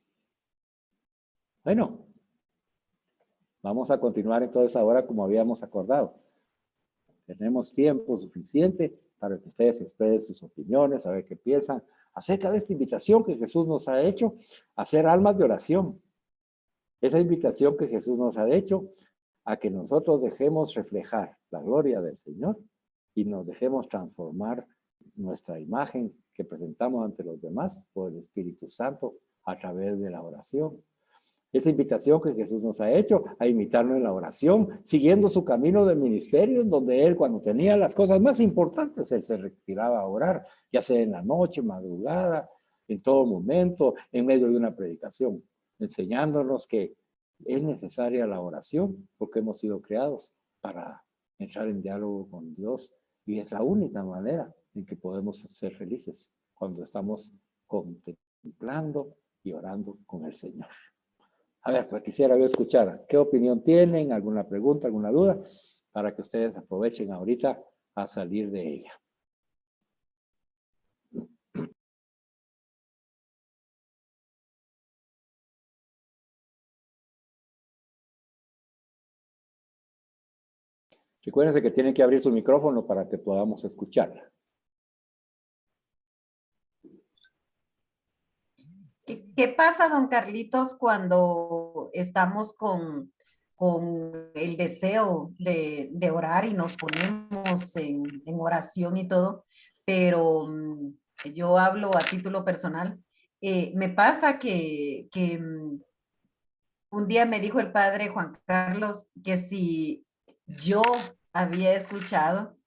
Bueno, vamos a continuar entonces ahora como habíamos acordado. Tenemos tiempo suficiente para que ustedes expresen sus opiniones, a ver qué piensan acerca de esta invitación que Jesús nos ha hecho a ser almas de oración. Esa invitación que Jesús nos ha hecho a que nosotros dejemos reflejar la gloria del Señor y nos dejemos transformar nuestra imagen que presentamos ante los demás por el Espíritu Santo a través de la oración, Esa invitación que Jesús nos ha hecho a imitarlo en la oración, siguiendo su camino de ministerio, donde él cuando tenía las cosas más importantes, él se retiraba a orar, ya sea en la noche, madrugada, en todo momento, en medio de una predicación, enseñándonos que es necesaria la oración porque hemos sido creados para entrar en diálogo con Dios y es la única manera en que podemos ser felices cuando estamos contemplando y orando con el Señor. A ver, pues quisiera yo escuchar qué opinión tienen, alguna pregunta, alguna duda, para que ustedes aprovechen ahorita a salir de ella. Recuérdense que tienen que abrir su micrófono para que podamos escucharla. ¿Qué pasa, don Carlitos, cuando estamos con el deseo de orar y nos ponemos en oración y todo? Pero yo hablo a título personal. Me pasa que un día me dijo el padre Juan Carlos que si yo había escuchado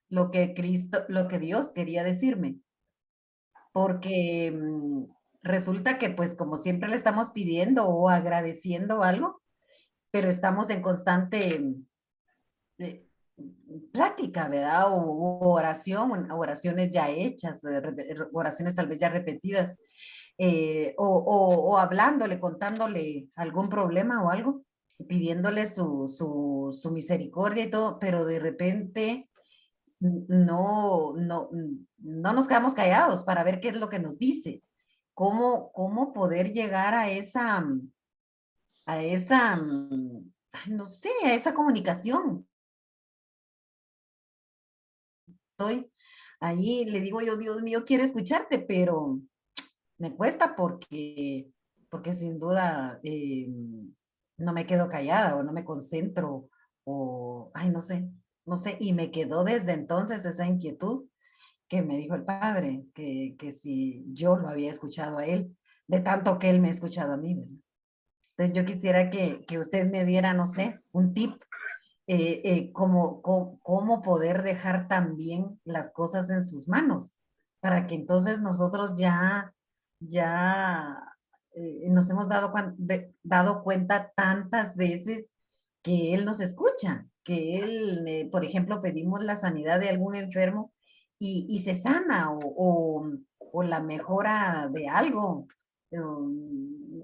lo que Cristo, lo que Dios quería decirme, porque resulta que pues como siempre le estamos pidiendo o agradeciendo algo, pero estamos en constante eh, plática, ¿verdad? O oración, oraciones ya hechas, oraciones tal vez ya repetidas, o hablándole, contándole algún problema o algo, pidiéndole su misericordia y todo, pero de repente no nos quedamos callados para ver qué es lo que nos dice. ¿Cómo poder llegar ay, no sé, a esa comunicación? Estoy ahí, le digo yo, Dios mío, quiero escucharte, pero me cuesta porque sin duda no me quedo callada o no me concentro o, ay, no sé, y me quedó desde entonces esa inquietud que me dijo el padre, que si yo lo había escuchado a él, de tanto que él me ha escuchado a mí, ¿verdad? Entonces yo quisiera que usted me diera, no sé, un tip, cómo poder dejar también las cosas en sus manos, para que entonces nosotros ya nos hemos dado cuenta tantas veces que Él nos escucha, que Él, por ejemplo, pedimos la sanidad de algún enfermo y se sana o la mejora de algo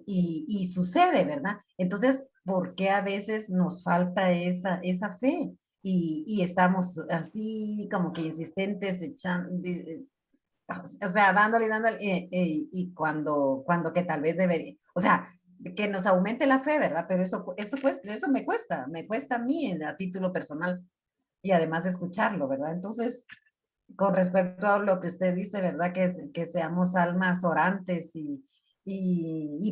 y sucede, ¿verdad? Entonces, ¿por qué a veces nos falta esa fe? Y estamos así como que insistentes, o sea, dándole, dándole, y cuando que tal vez debería, o sea, que nos aumente la fe, ¿verdad? Pero eso me cuesta a mí a título personal y además escucharlo, ¿verdad? Entonces, con respecto a lo que usted dice, ¿verdad? Que seamos almas orantes y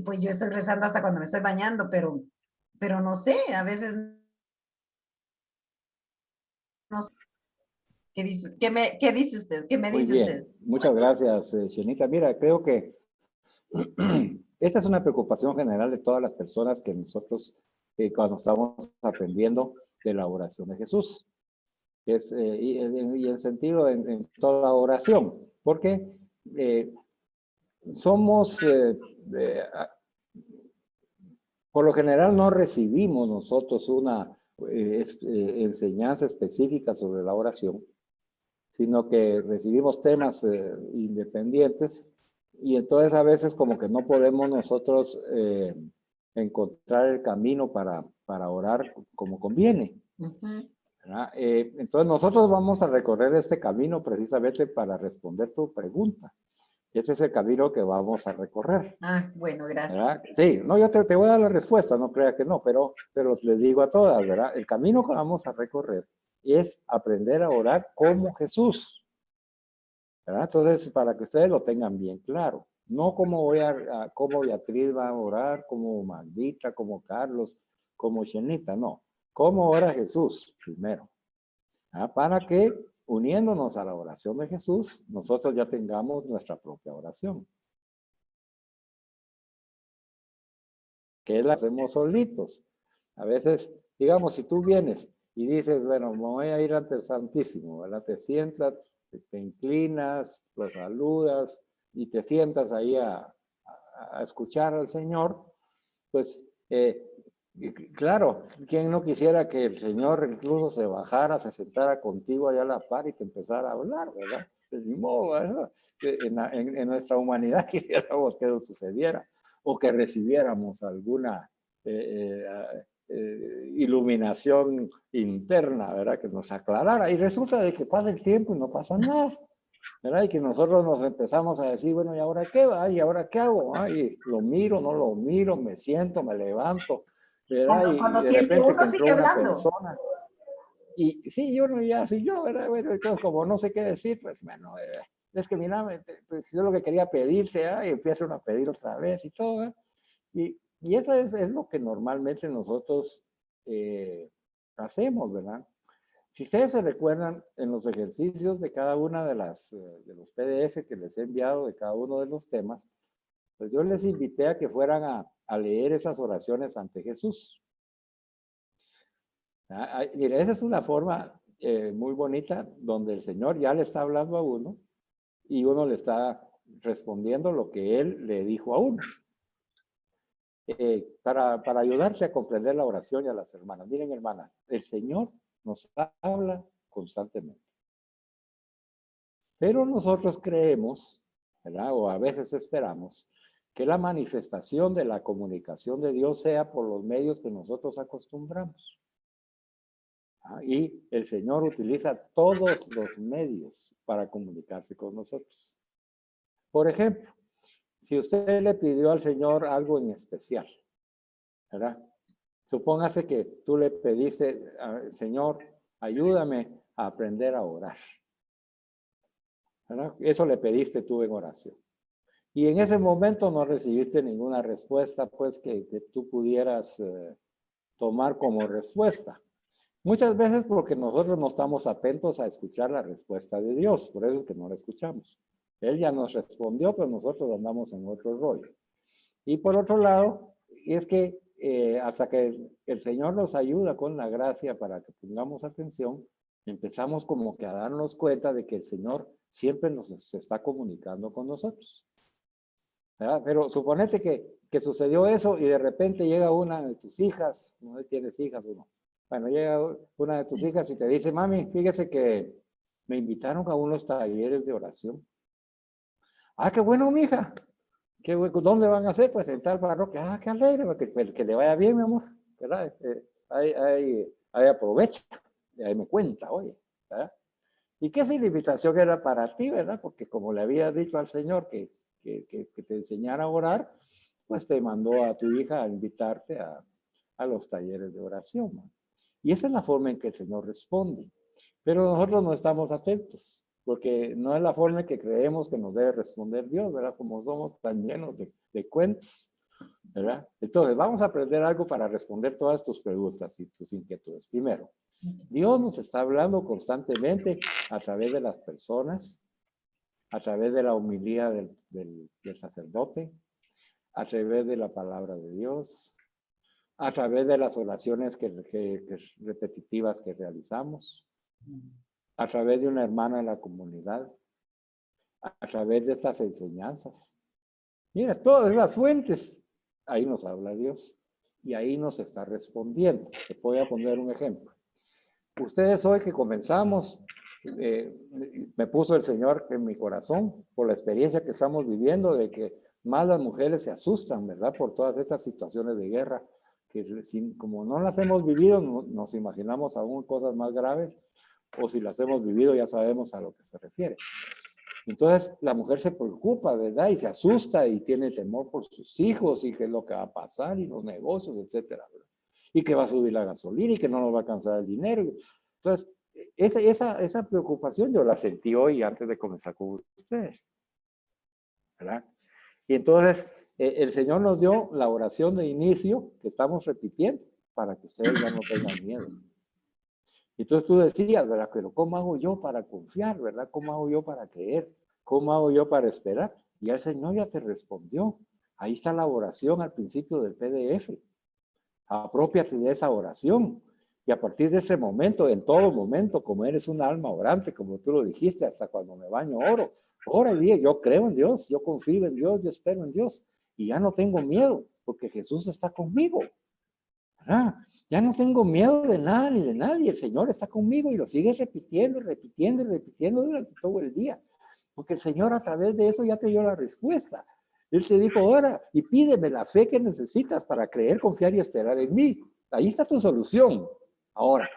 pues yo estoy rezando hasta cuando me estoy bañando, pero no sé, a veces no sé. ¿Qué dice usted? ¿Qué me Muy dice usted? bien, muchas gracias, Shenita. Mira, creo que esta es una preocupación general de todas las personas que nosotros, cuando estamos aprendiendo de la oración de Jesús, y el sentido en toda oración, porque eh, somos, por lo general no recibimos nosotros una enseñanza específica sobre la oración, sino que recibimos temas independientes y entonces a veces como que no podemos nosotros encontrar el camino para orar como conviene. Ujú. Entonces nosotros vamos a recorrer este camino precisamente para responder tu pregunta. Ese es el camino que vamos a recorrer. Ah, bueno, gracias. ¿Verdad? Sí, no, yo te voy a dar la respuesta, no crea que no, pero les digo a todas, ¿verdad? El camino que vamos a recorrer es aprender a orar como Jesús, ¿verdad? Entonces, para que ustedes lo tengan bien claro, no como Beatriz va a orar, como Maldita, como Carlos, como Shenita, no. ¿Cómo ora Jesús primero? Para que uniéndonos a la oración de Jesús, nosotros ya tengamos nuestra propia oración. ¿Ok? que la hacemos solitos. A veces, digamos, si tú vienes y dices, bueno, me voy a ir ante el Santísimo, ¿verdad? Te sientas, te inclinas, lo saludas y te sientas ahí a escuchar al Señor, pues, claro, ¿quién no quisiera que el Señor incluso se bajara, se sentara contigo allá a la par y te empezara a hablar, ¿verdad? Pues, ni modo, ¿verdad? En nuestra humanidad quisiéramos que eso sucediera o que recibiéramos alguna iluminación interna, ¿verdad? Que nos aclarara. Y resulta de que pasa el tiempo y no pasa nada, ¿verdad? Y que nosotros nos empezamos a decir, bueno, ¿y ahora qué va? ¿Y ahora qué hago? Y lo miro, no lo miro, me siento, me levanto, ¿verdad? Cuando Y de siente repente que uno entró sigue una hablando. persona. Y sí, yo no, ya, sí, yo, ¿verdad? Bueno, entonces como no sé qué decir, pues, bueno, es que mira, pues yo lo que quería pedirte, y empiezan a pedir otra vez y todo, ¿eh? Y eso es lo que normalmente nosotros hacemos, ¿verdad? Si ustedes se recuerdan en los ejercicios de cada una de de los PDF que les he enviado de cada uno de los temas, pues yo les invité a que fueran a leer esas oraciones ante Jesús. Mire, esa es una forma muy bonita donde el Señor ya le está hablando a uno y uno le está respondiendo lo que Él le dijo a uno. Para ayudarte a comprender la oración y a las hermanas. Miren, hermanas, el Señor nos habla constantemente. Pero nosotros creemos, ¿verdad? O a veces esperamos, que la manifestación de la comunicación de Dios sea por los medios que nosotros acostumbramos. Y el Señor utiliza todos los medios para comunicarse con nosotros. Por ejemplo, si usted le pidió al Señor algo en especial, ¿verdad? Supóngase que tú le pediste, Señor, ayúdame a aprender a orar, ¿verdad? Eso le pediste tú en oración. Y en ese momento no recibiste ninguna respuesta, pues, que tú pudieras tomar como respuesta. Muchas veces porque nosotros no estamos atentos a escuchar la respuesta de Dios, por eso es que no la escuchamos. Él ya nos respondió, pero nosotros andamos en otro rollo. Y por otro lado, es que hasta que el Señor nos ayuda con la gracia para que pongamos atención, empezamos como que a darnos cuenta de que el Señor siempre se está comunicando con nosotros, ¿verdad? Pero suponete que sucedió eso y de repente llega una de tus hijas, no tienes hijas o no. Bueno, llega una de tus hijas y te dice, mami, fíjese que me invitaron a unos talleres de oración. Ah, qué bueno, mija. ¿Dónde van a hacer? Pues en tal parroquia. Ah, qué alegre, que le vaya bien, mi amor, ¿verdad? Ahí aprovecha, y ahí me cuenta, oye, ¿verdad? ¿Y qué invitación era para ti, verdad? Porque como le había dicho al Señor que te enseñara a orar, pues te mandó a tu hija a invitarte a los talleres de oración, ¿no? Y esa es la forma en que el Señor responde. Pero nosotros no estamos atentos, porque no es la forma en que creemos que nos debe responder Dios, ¿verdad? Como somos tan llenos de cuentos, ¿verdad? Entonces, vamos a aprender algo para responder todas tus preguntas y tus inquietudes. Primero, Dios nos está hablando constantemente a través de las personas, a través de la homilía del sacerdote, a través de la palabra de Dios, a través de las oraciones repetitivas que realizamos, a través de una hermana en la comunidad, a través de estas enseñanzas. Mira, todas esas fuentes, ahí nos habla Dios y ahí nos está respondiendo. Te voy a poner un ejemplo. Ustedes hoy que comenzamos, me puso el Señor en mi corazón por la experiencia que estamos viviendo de que más las mujeres se asustan, ¿verdad? Por todas estas situaciones de guerra, que como no las hemos vivido, nos imaginamos aún cosas más graves, o si las hemos vivido ya sabemos a lo que se refiere. Entonces la mujer se preocupa, ¿verdad? Y se asusta y tiene temor por sus hijos y qué es lo que va a pasar y los negocios, etcétera, ¿verdad? Y que va a subir la gasolina y que no nos va a alcanzar el dinero. Entonces, esa preocupación yo la sentí hoy antes de comenzar con ustedes, ¿verdad? Y entonces el Señor nos dio la oración de inicio que estamos repitiendo para que ustedes ya no tengan miedo. Entonces tú decías, ¿verdad? Pero ¿cómo hago yo para confiar, ¿verdad? ¿Cómo hago yo para creer? ¿Cómo hago yo para esperar? Y el Señor ya te respondió Ahí está la oración al principio del PDF. Aprópiate de esa oración. Y a partir de este momento, en todo momento, como eres un alma orante, como tú lo dijiste, hasta cuando me baño oro. Ora y diga, yo creo en Dios, yo confío en Dios, yo espero en Dios. Y ya no tengo miedo, porque Jesús está conmigo. ¿Verdad? Ya no tengo miedo de nada ni de nadie. El Señor está conmigo y lo sigues repitiendo, repitiendo y repitiendo durante todo el día. Porque el Señor a través de eso ya te dio la respuesta. Él te dijo, ora y pídeme la fe que necesitas para creer, confiar y esperar en mí. Ahí está tu solución. Ahora,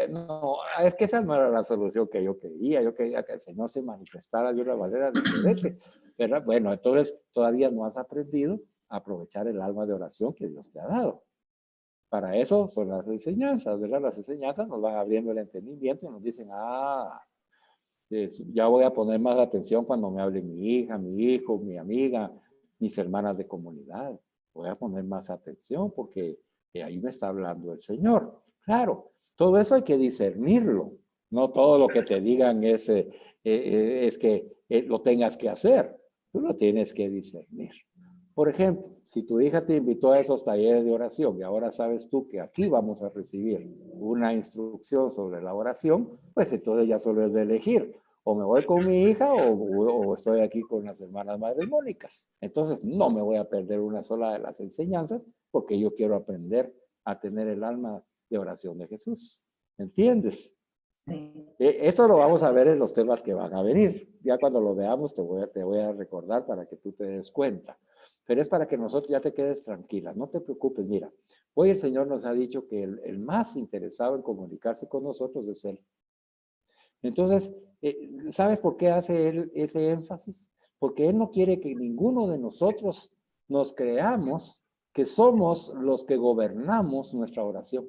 no, es que esa no era la solución que yo quería. Yo quería que el Señor se manifestara de una manera diferente. ¿Verdad? Bueno, entonces todavía no has aprendido a aprovechar el alma de oración que Dios te ha dado. Para eso son las enseñanzas, ¿verdad? Las enseñanzas nos van abriendo el entendimiento y nos dicen, ya voy a poner más atención cuando me hable mi hija, mi hijo, mi amiga, mis hermanas de comunidad. Voy a poner más atención porque ahí me está hablando el Señor. Claro, todo eso hay que discernirlo. No todo lo que te digan es que lo tengas que hacer. Tú lo tienes que discernir. Por ejemplo, si tu hija te invitó a esos talleres de oración y ahora sabes tú que aquí vamos a recibir una instrucción sobre la oración, pues entonces ya solo es de elegir. O me voy con mi hija o estoy aquí con las hermanas madrimónicas. Entonces no me voy a perder una sola de las enseñanzas porque yo quiero aprender a tener el alma de oración de Jesús. ¿Entiendes? Sí. Esto lo vamos a ver en los temas que van a venir. Ya cuando lo veamos te voy a recordar para que tú te des cuenta. Pero es para que nosotros ya te quedes tranquila. No te preocupes. Mira, hoy el Señor nos ha dicho que el más interesado en comunicarse con nosotros es Él. Entonces, ¿sabes por qué hace Él ese énfasis? Porque Él no quiere que ninguno de nosotros nos creamos que somos los que gobernamos nuestra oración.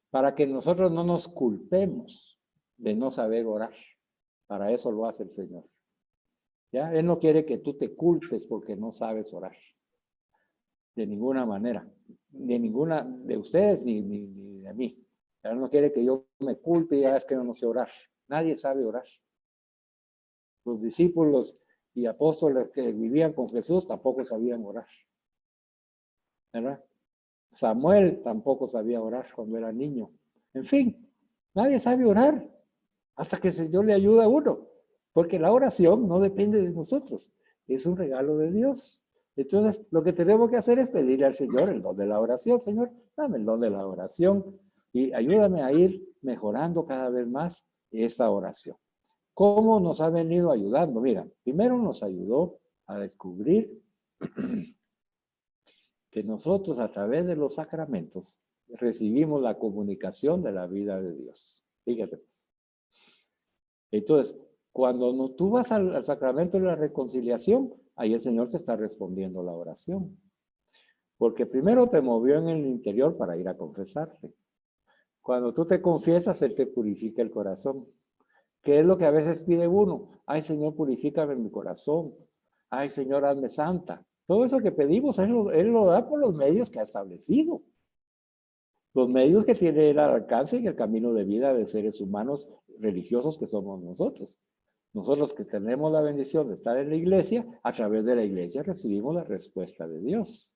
Para que nosotros no nos culpemos de no saber orar. Para eso lo hace el Señor. ¿Ya? Él no quiere que tú te culpes porque no sabes orar. De ninguna manera. De ninguna de ustedes ni de mí. Él no quiere que yo me culpe y diga, es que no sé orar. Nadie sabe orar. Los discípulos y apóstoles que vivían con Jesús tampoco sabían orar. ¿Verdad? Samuel tampoco sabía orar cuando era niño. En fin, nadie sabe orar hasta que el Señor le ayuda a uno. Porque la oración no depende de nosotros. Es un regalo de Dios. Entonces, lo que tenemos que hacer es pedirle al Señor el don de la oración. Señor, dame el don de la oración y ayúdame a ir mejorando cada vez más esa oración. ¿Cómo nos ha venido ayudando? Mira, primero nos ayudó a descubrir que nosotros a través de los sacramentos recibimos la comunicación de la vida de Dios. Fíjate pues. Entonces, cuando tú vas al sacramento de la reconciliación, ahí el Señor te está respondiendo la oración. Porque primero te movió en el interior para ir a confesarte. Cuando tú te confiesas, Él te purifica el corazón. ¿Qué es lo que a veces pide uno? Ay, Señor, purifícame mi corazón. Ay, Señor, hazme santa. Todo eso que pedimos, Él lo da por los medios que ha establecido. Los medios que tiene Él al alcance en el camino de vida de seres humanos religiosos que somos nosotros. Nosotros que tenemos la bendición de estar en la iglesia, a través de la iglesia recibimos la respuesta de Dios.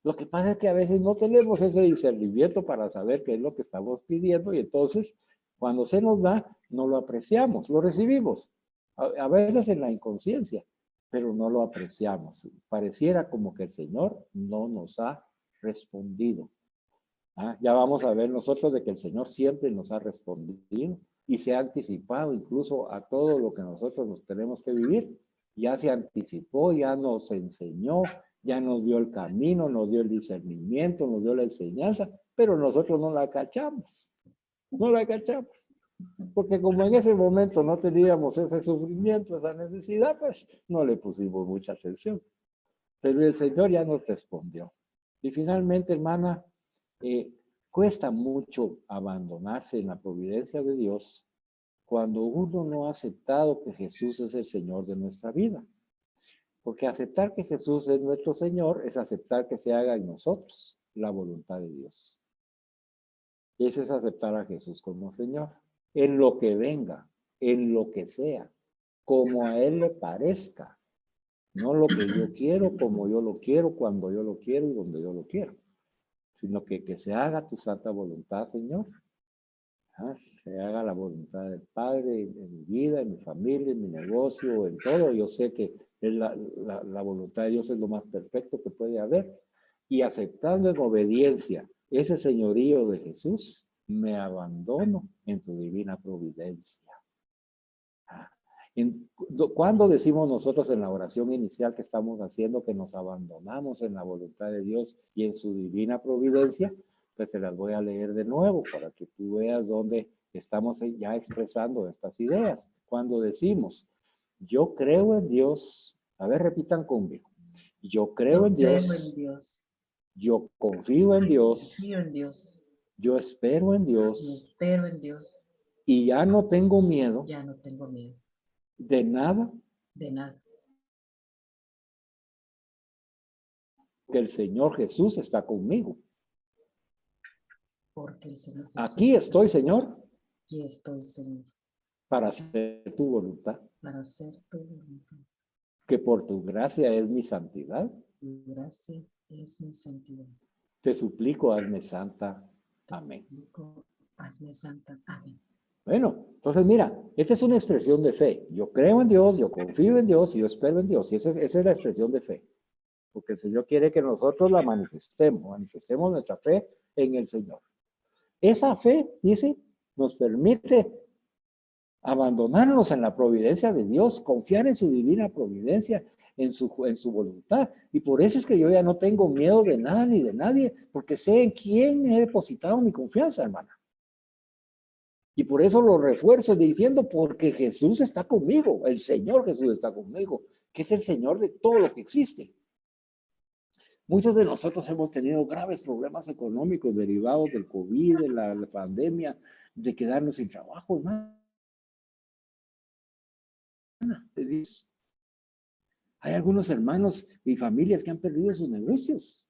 Lo que pasa es que a veces no tenemos ese discernimiento para saber qué es lo que estamos pidiendo y entonces cuando se nos da, no lo apreciamos, lo recibimos. A veces en la inconsciencia, pero no lo apreciamos. Pareciera como que el Señor no nos ha respondido. Ya vamos a ver nosotros de que el Señor siempre nos ha respondido y se ha anticipado incluso a todo lo que nosotros nos tenemos que vivir. Ya se anticipó, ya nos enseñó, ya nos dio el camino, nos dio el discernimiento, nos dio la enseñanza, pero nosotros no la cachamos. No la cachamos. Porque como en ese momento no teníamos ese sufrimiento, esa necesidad, pues no le pusimos mucha atención. Pero el Señor ya nos respondió. Y finalmente, hermana, cuesta mucho abandonarse en la providencia de Dios cuando uno no ha aceptado que Jesús es el Señor de nuestra vida. Porque aceptar que Jesús es nuestro Señor es aceptar que se haga en nosotros la voluntad de Dios. Ese es aceptar a Jesús como Señor. En lo que venga, en lo que sea, como a Él le parezca. No lo que yo quiero, como yo lo quiero, cuando yo lo quiero y donde yo lo quiero. Sino que se haga tu santa voluntad, Señor. Se haga la voluntad del Padre en mi vida, en mi familia, en mi negocio, en todo. Yo sé que es la voluntad de Dios es lo más perfecto que puede haber. Y aceptando en obediencia ese señorío de Jesús, me abandono en tu divina providencia. ¿Cuándo decimos nosotros en la oración inicial que estamos haciendo que nos abandonamos en la voluntad de Dios y en su divina providencia? Pues se las voy a leer de nuevo para que tú veas dónde estamos ya expresando estas ideas. Cuando decimos, yo creo en Dios, a ver, repitan conmigo. Yo creo en Yo creo Dios, en Dios. yo confío en Dios, Confío en Dios. yo espero en Y Dios espero en Dios. y ya no tengo miedo Ya no tengo miedo de nada de nada. que el Señor Jesús está conmigo. Porque el Señor Jesús. Aquí estoy, Señor, Aquí estoy, Señor, para hacer tu voluntad, para hacer tu voluntad. que por tu gracia es mi santidad. Tu gracia es mi santidad. Te suplico, hazme santa. Amén. Hazme santa. Amén. Bueno, entonces mira, esta es una expresión de fe. Yo creo en Dios, yo confío en Dios y yo espero en Dios. Y esa es la expresión de fe. Porque el Señor quiere que nosotros la manifestemos nuestra fe en el Señor. Esa fe, dice, nos permite abandonarnos en la providencia de Dios, confiar en su divina providencia, en su voluntad. Y por eso es que yo ya no tengo miedo de nada ni de nadie, porque sé en quién he depositado mi confianza, hermana. Y por eso lo refuerzo diciendo, porque Jesús está conmigo, el Señor Jesús está conmigo, que es el Señor de todo lo que existe. Muchos de nosotros hemos tenido graves problemas económicos derivados del COVID, de la pandemia, de quedarnos sin trabajo, hermano. Hay algunos hermanos y familias que han perdido sus negocios.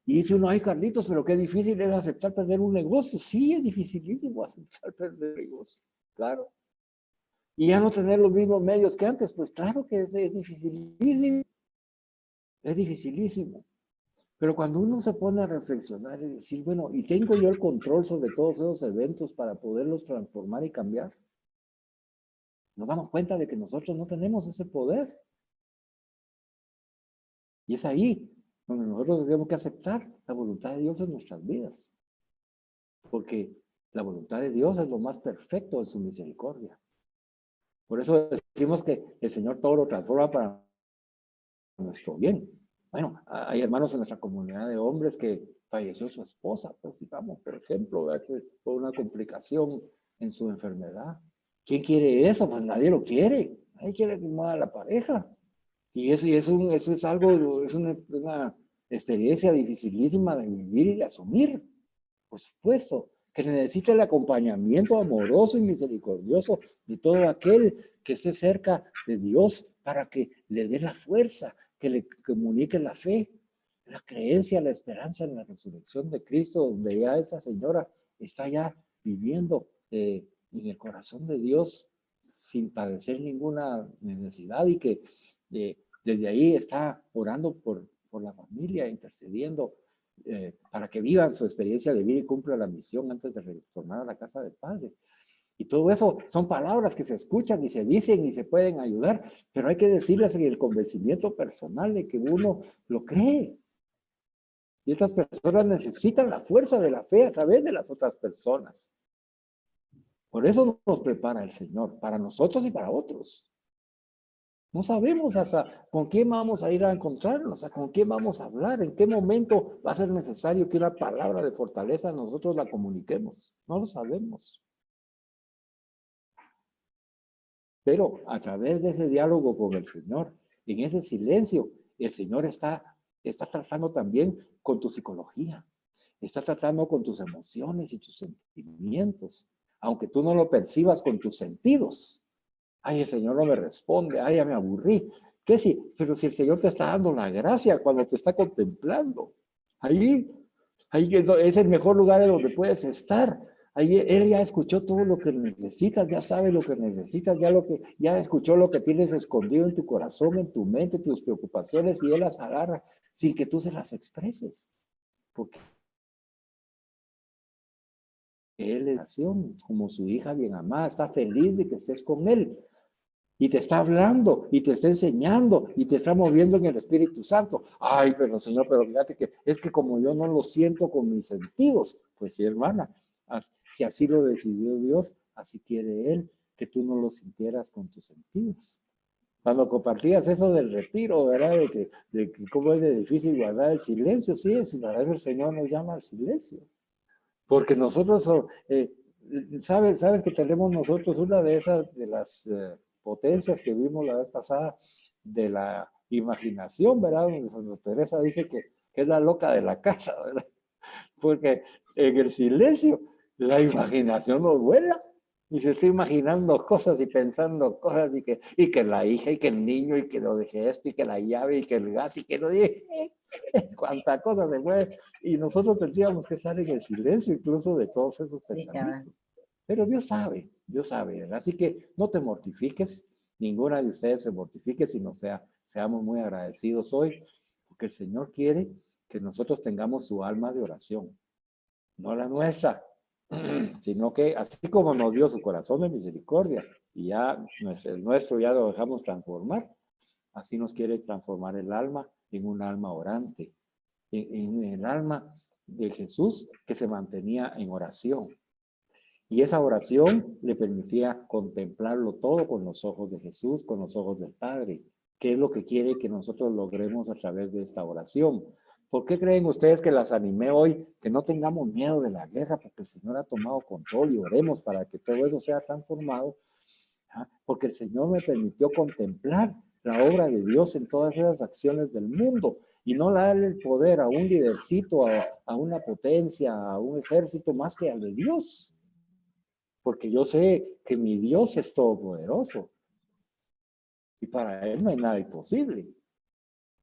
Y dice uno, ay, Carlitos, pero qué difícil es aceptar perder un negocio. Sí, es dificilísimo aceptar perder un negocio, claro. Y ya no tener los mismos medios que antes, pues claro que es dificilísimo. Es dificilísimo. Pero cuando uno se pone a reflexionar y decir, bueno, ¿y tengo yo el control sobre todos esos eventos para poderlos transformar y cambiar? Nos damos cuenta de que nosotros no tenemos ese poder. Y es ahí donde nosotros tenemos que aceptar la voluntad de Dios en nuestras vidas. Porque la voluntad de Dios es lo más perfecto en su misericordia. Por eso decimos que el Señor todo lo transforma para nuestro bien. Bueno, hay hermanos en nuestra comunidad de hombres que falleció su esposa, pues digamos, por ejemplo, que fue una complicación en su enfermedad. ¿Quién quiere eso? Pues nadie lo quiere. Nadie quiere que muera la pareja. Y eso es algo, es una experiencia dificilísima de vivir y de asumir. Por supuesto, que necesita el acompañamiento amoroso y misericordioso de todo aquel que esté cerca de Dios para que le dé la fuerza, que le comunique la fe, la creencia, la esperanza en la resurrección de Cristo, donde ya esta señora está ya viviendo en el corazón de Dios sin padecer ninguna necesidad y que desde ahí está orando por la familia, intercediendo para que vivan su experiencia de vida y cumplan la misión antes de retornar a la casa del Padre. Y todo eso son palabras que se escuchan y se dicen y se pueden ayudar, pero hay que decirles en el convencimiento personal de que uno lo cree. Y estas personas necesitan la fuerza de la fe a través de las otras personas. Por eso nos prepara el Señor, para nosotros y para otros. No sabemos hasta con quién vamos a ir a encontrarnos, con quién vamos a hablar, en qué momento va a ser necesario que una palabra de fortaleza nosotros la comuniquemos. No lo sabemos. Pero a través de ese diálogo con el Señor, en ese silencio, el Señor está tratando también con tu psicología, está tratando con tus emociones y tus sentimientos, aunque tú no lo percibas con tus sentidos. Ay, el Señor no me responde, ay, ya me aburrí. ¿Qué sí? Pero si el Señor te está dando la gracia cuando te está contemplando, ahí es el mejor lugar en donde puedes estar, Ahí él ya escuchó todo lo que necesitas, ya sabe lo que necesitas, ya escuchó lo que tienes escondido en tu corazón, en tu mente, tus preocupaciones, y él las agarra sin que tú se las expreses. Porque él es nación, como su hija bien amada, está feliz de que estés con él. Y te está hablando, y te está enseñando, y te está moviendo en el Espíritu Santo. Ay, pero Señor, pero fíjate que es que como yo no lo siento con mis sentidos, pues sí, hermana, si así lo decidió Dios, así quiere Él, que tú no lo sintieras con tus sentidos. Cuando compartías eso del retiro, ¿verdad? De que cómo es de difícil guardar el silencio, sí, es, para eso el Señor nos llama al silencio. Porque nosotros, sabes que tenemos nosotros una de esas, de las potencias que vimos la vez pasada, de la imaginación, ¿verdad? Donde Santa Teresa dice que es la loca de la casa, ¿verdad? Porque en el silencio la imaginación nos vuela y se está imaginando cosas y pensando cosas y que la hija y que el niño y que lo deje esto y que la llave y que el gas y que lo dije, cuánta cosa se mueve. Y nosotros tendríamos que estar en el silencio incluso de todos esos Sí, pensamientos. Pero Dios sabe, ¿verdad? Así que no te mortifiques, ninguna de ustedes se mortifique, sino seamos muy agradecidos hoy, porque el Señor quiere que nosotros tengamos su alma de oración, no la nuestra, sino que así como nos dio su corazón de misericordia y ya el nuestro ya lo dejamos transformar, así nos quiere transformar el alma en un alma orante, en el alma de Jesús que se mantenía en oración. Y esa oración le permitía contemplarlo todo con los ojos de Jesús, con los ojos del Padre. ¿Qué es lo que quiere que nosotros logremos a través de esta oración? ¿Por qué creen ustedes que las animé hoy? Que no tengamos miedo de la guerra, porque el Señor ha tomado control y oremos para que todo eso sea transformado. Porque el Señor me permitió contemplar la obra de Dios en todas esas acciones del mundo y no darle el poder a un lidercito, a una potencia, a un ejército más que al de Dios. Porque yo sé que mi Dios es todopoderoso y para Él no hay nada imposible.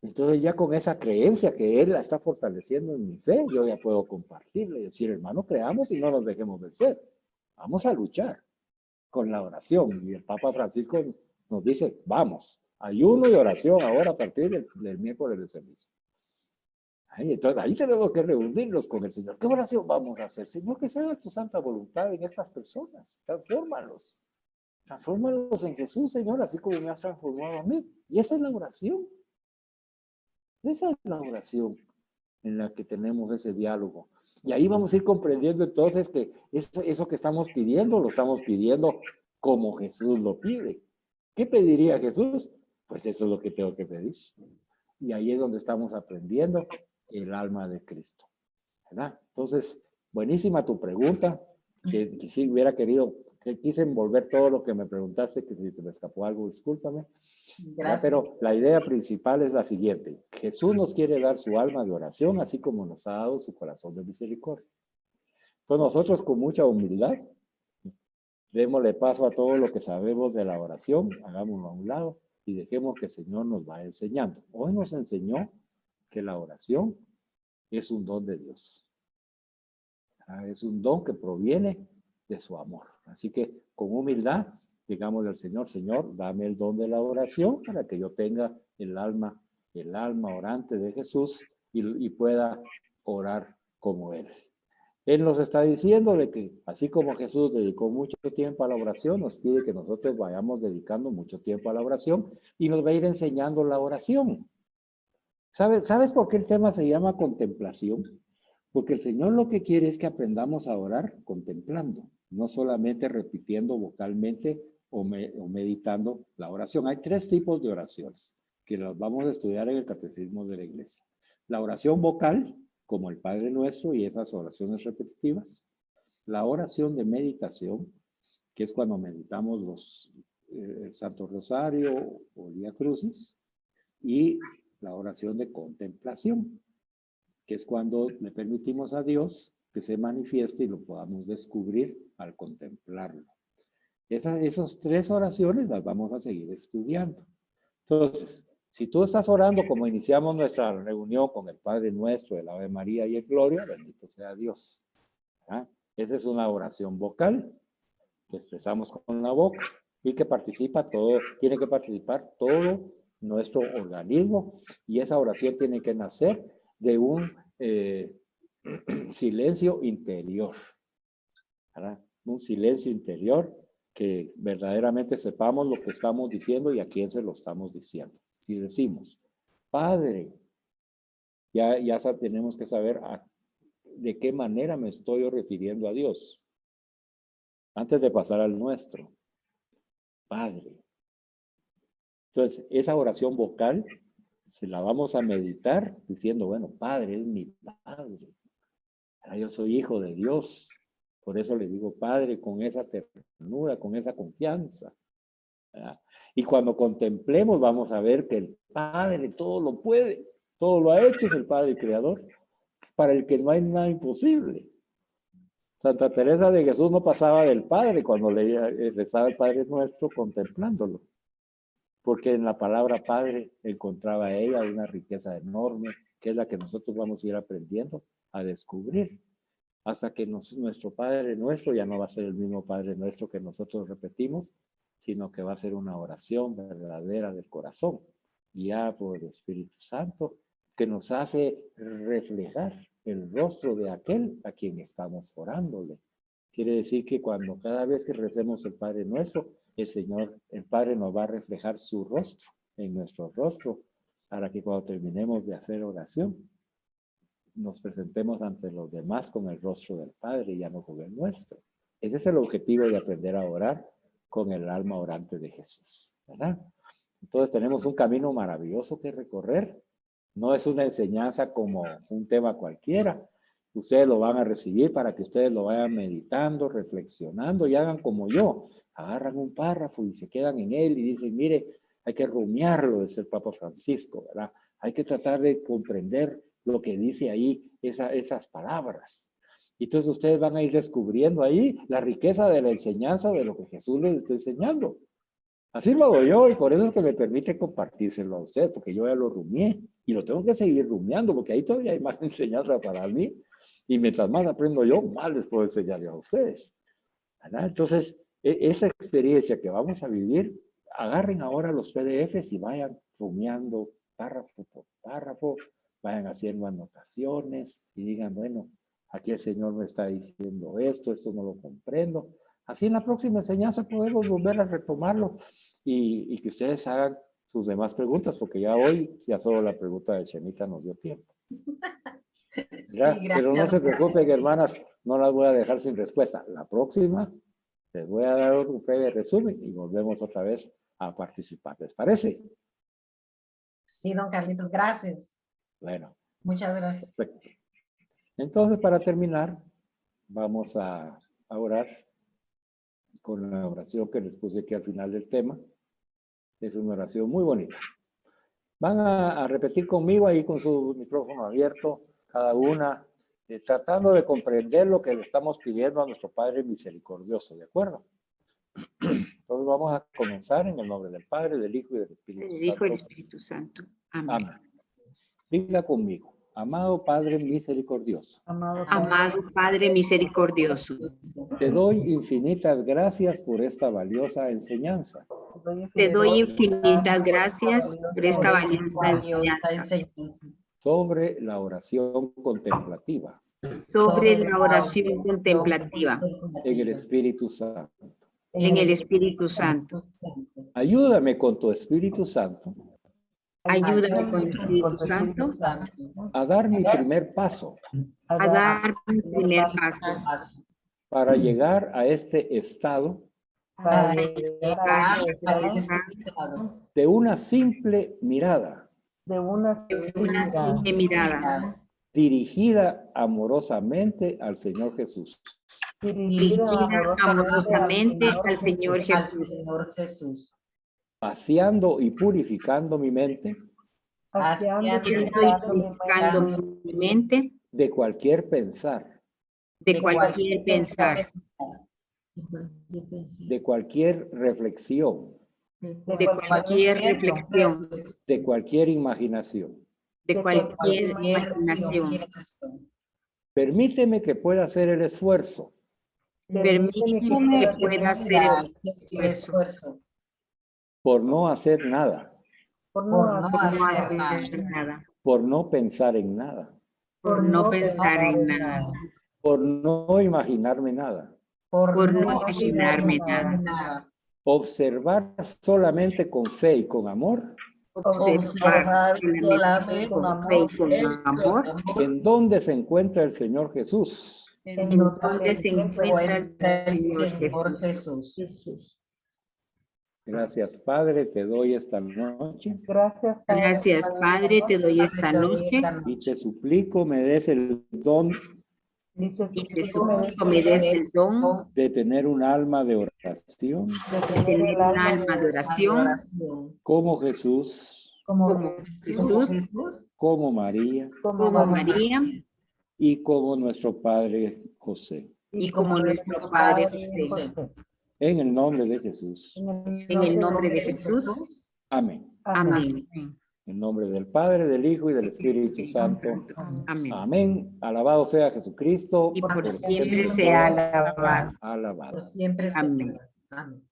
Entonces ya con esa creencia que Él la está fortaleciendo en mi fe, yo ya puedo compartirle y decir, hermano, creamos y no nos dejemos vencer. Vamos a luchar con la oración. Y el Papa Francisco nos dice, vamos, ayuno y oración ahora a partir del miércoles de ceniza. Entonces ahí tenemos que reunirnos con el Señor. ¿Qué oración vamos a hacer? Señor, que sea tu santa voluntad en estas personas. Transfórmalos. Transfórmalos en Jesús, Señor, así como me has transformado a mí. Y esa es la oración. Esa es la oración en la que tenemos ese diálogo. Y ahí vamos a ir comprendiendo entonces que eso que estamos pidiendo, lo estamos pidiendo como Jesús lo pide. ¿Qué pediría Jesús? Pues eso es lo que tengo que pedir. Y ahí es donde estamos aprendiendo el alma de Cristo, ¿verdad? Entonces, buenísima tu pregunta, que sí hubiera querido, que quise envolver todo lo que me preguntaste, que si se me escapó algo, discúlpame. Gracias. Pero la idea principal es la siguiente. Jesús nos quiere dar su alma de oración, así como nos ha dado su corazón de misericordia. Entonces nosotros con mucha humildad, démosle paso a todo lo que sabemos de la oración, hagámoslo a un lado y dejemos que el Señor nos vaya enseñando. Hoy nos enseñó que la oración es un don de Dios. Es un don que proviene de su amor. Así que con humildad, digámosle al Señor, Señor, dame el don de la oración para que yo tenga el alma orante de Jesús y pueda orar como Él. Él nos está diciendo de que así como Jesús dedicó mucho tiempo a la oración, nos pide que nosotros vayamos dedicando mucho tiempo a la oración y nos va a ir enseñando la oración. ¿Sabes por qué el tema se llama contemplación? Porque el Señor lo que quiere es que aprendamos a orar contemplando, no solamente repitiendo vocalmente o meditando la oración. Hay 3 tipos de oraciones que las vamos a estudiar en el Catecismo de la Iglesia. La oración vocal, como el Padre Nuestro y esas oraciones repetitivas. La oración de meditación, que es cuando meditamos el Santo Rosario o Vía Crucis. Y la oración de contemplación, que es cuando le permitimos a Dios que se manifieste y lo podamos descubrir al contemplarlo. Esas 3 oraciones las vamos a seguir estudiando. Entonces, si tú estás orando como iniciamos nuestra reunión con el Padre Nuestro, el Ave María y el Gloria, bendito sea Dios. ¿Ah? Esa es una oración vocal que expresamos con la boca y que participa todo, tiene que participar todo nuestro organismo, y esa oración tiene que nacer de un silencio interior, ¿verdad? Un silencio interior que verdaderamente sepamos lo que estamos diciendo y a quién se lo estamos diciendo. Si decimos, Padre, ya tenemos que saber de qué manera me estoy refiriendo a Dios. Antes de pasar al nuestro, Padre. Entonces, esa oración vocal se la vamos a meditar diciendo, bueno, Padre es mi Padre. Yo soy hijo de Dios. Por eso le digo Padre con esa ternura, con esa confianza. ¿Verdad? Y cuando contemplemos vamos a ver que el Padre todo lo puede, todo lo ha hecho, es el Padre Creador, para el que no hay nada imposible. Santa Teresa de Jesús no pasaba del Padre cuando rezaba el Padre Nuestro contemplándolo, porque en la palabra Padre encontraba ella una riqueza enorme, que es la que nosotros vamos a ir aprendiendo a descubrir, hasta que nuestro Padre Nuestro ya no va a ser el mismo Padre Nuestro que nosotros repetimos, sino que va a ser una oración verdadera del corazón, guiada por el Espíritu Santo, que nos hace reflejar el rostro de aquel a quien estamos orándole. Quiere decir que cuando cada vez que recemos el Padre Nuestro, el Señor, el Padre nos va a reflejar su rostro en nuestro rostro, para que cuando terminemos de hacer oración, nos presentemos ante los demás con el rostro del Padre y ya no con el nuestro. Ese es el objetivo de aprender a orar con el alma orante de Jesús, ¿verdad? Entonces tenemos un camino maravilloso que recorrer. No es una enseñanza como un tema cualquiera. Ustedes lo van a recibir para que ustedes lo vayan meditando, reflexionando y hagan como yo. Agarran un párrafo y se quedan en él y dicen, mire, hay que rumiarlo, dice el Papa Francisco, ¿verdad? Hay que tratar de comprender lo que dice ahí, esas palabras. Y entonces ustedes van a ir descubriendo ahí la riqueza de la enseñanza de lo que Jesús les está enseñando. Así lo hago yo y por eso es que me permite compartírselo a usted, porque yo ya lo rumié y lo tengo que seguir rumiando, porque ahí todavía hay más enseñanza para mí. Y mientras más aprendo yo, más les puedo enseñarle a ustedes, ¿verdad? Entonces, esta experiencia que vamos a vivir, agarren ahora los PDFs y vayan rumiando párrafo por párrafo, vayan haciendo anotaciones y digan, bueno, aquí el Señor me está diciendo esto no lo comprendo. Así en la próxima enseñanza podemos volver a retomarlo y que ustedes hagan sus demás preguntas, porque ya hoy, ya solo la pregunta de Chenita nos dio tiempo. ¿Ya? Sí, pero no se preocupen, hermanas, no las voy a dejar sin respuesta. La próxima les voy a dar un breve resumen y volvemos otra vez a participar. ¿Les parece? Sí, don Carlitos, gracias. Bueno. Muchas gracias. Perfecto. Entonces, para terminar, vamos a orar con la oración que les puse aquí al final del tema. Es una oración muy bonita. Van a repetir conmigo ahí con su micrófono abierto, cada una, tratando de comprender lo que le estamos pidiendo a nuestro Padre misericordioso, ¿de acuerdo? Entonces vamos a comenzar en el nombre del Padre, del Hijo y del Espíritu Santo. Amén. Amén. Diga conmigo, amado Padre misericordioso. Amado Padre misericordioso. Te doy infinitas gracias por esta valiosa enseñanza. Te doy infinitas gracias por esta valiosa enseñanza. Sobre la oración contemplativa. Sobre la oración contemplativa. En el Espíritu Santo. En el Espíritu Santo. Ayúdame con tu Espíritu Santo. Ayúdame con tu Espíritu Santo. A dar mi primer paso. A dar mi primer paso. Para llegar a este estado. Para llegar a este estado. De una simple mirada. De una simple mirada. Dirigida amorosamente al Señor Jesús. Dirigida amorosamente al Señor Jesús. Vaciando y purificando mi mente. Vaciando y purificando mi mente. De cualquier pensar. De cualquier pensar. De cualquier reflexión. De cualquier reflexión. De cualquier imaginación. De cualquier imaginación. Permíteme que pueda hacer el esfuerzo. Permíteme que pueda hacer el esfuerzo. por no hacer nada, por Por no no hacer no hacer hacer nada, por no pensar en nada, por no pensar en nada, por no imaginarme nada, por no imaginarme nada, nada. observar solamente con fe y con amor observar solamente con fe y con amor en dónde se encuentra el Señor Jesús en donde se encuentra el Señor Jesús. Jesús. Gracias, Padre, te doy esta noche Gracias, Padre. Gracias, Padre, te doy esta noche y te suplico me des el don Y te y te suplico suplico me des el don de tener un alma de oración de tener un alma de oración como Jesús, como Jesús, como María como María y como nuestro Padre José. y como nuestro Padre José. En el nombre de Jesús. En el nombre de Jesús. Amén. Amén. En nombre del Padre, del Hijo y del Espíritu Santo. Amén. Amén. Alabado sea Jesucristo. Y por siempre sea alabado. Alabado. Por siempre. Amén. Amén.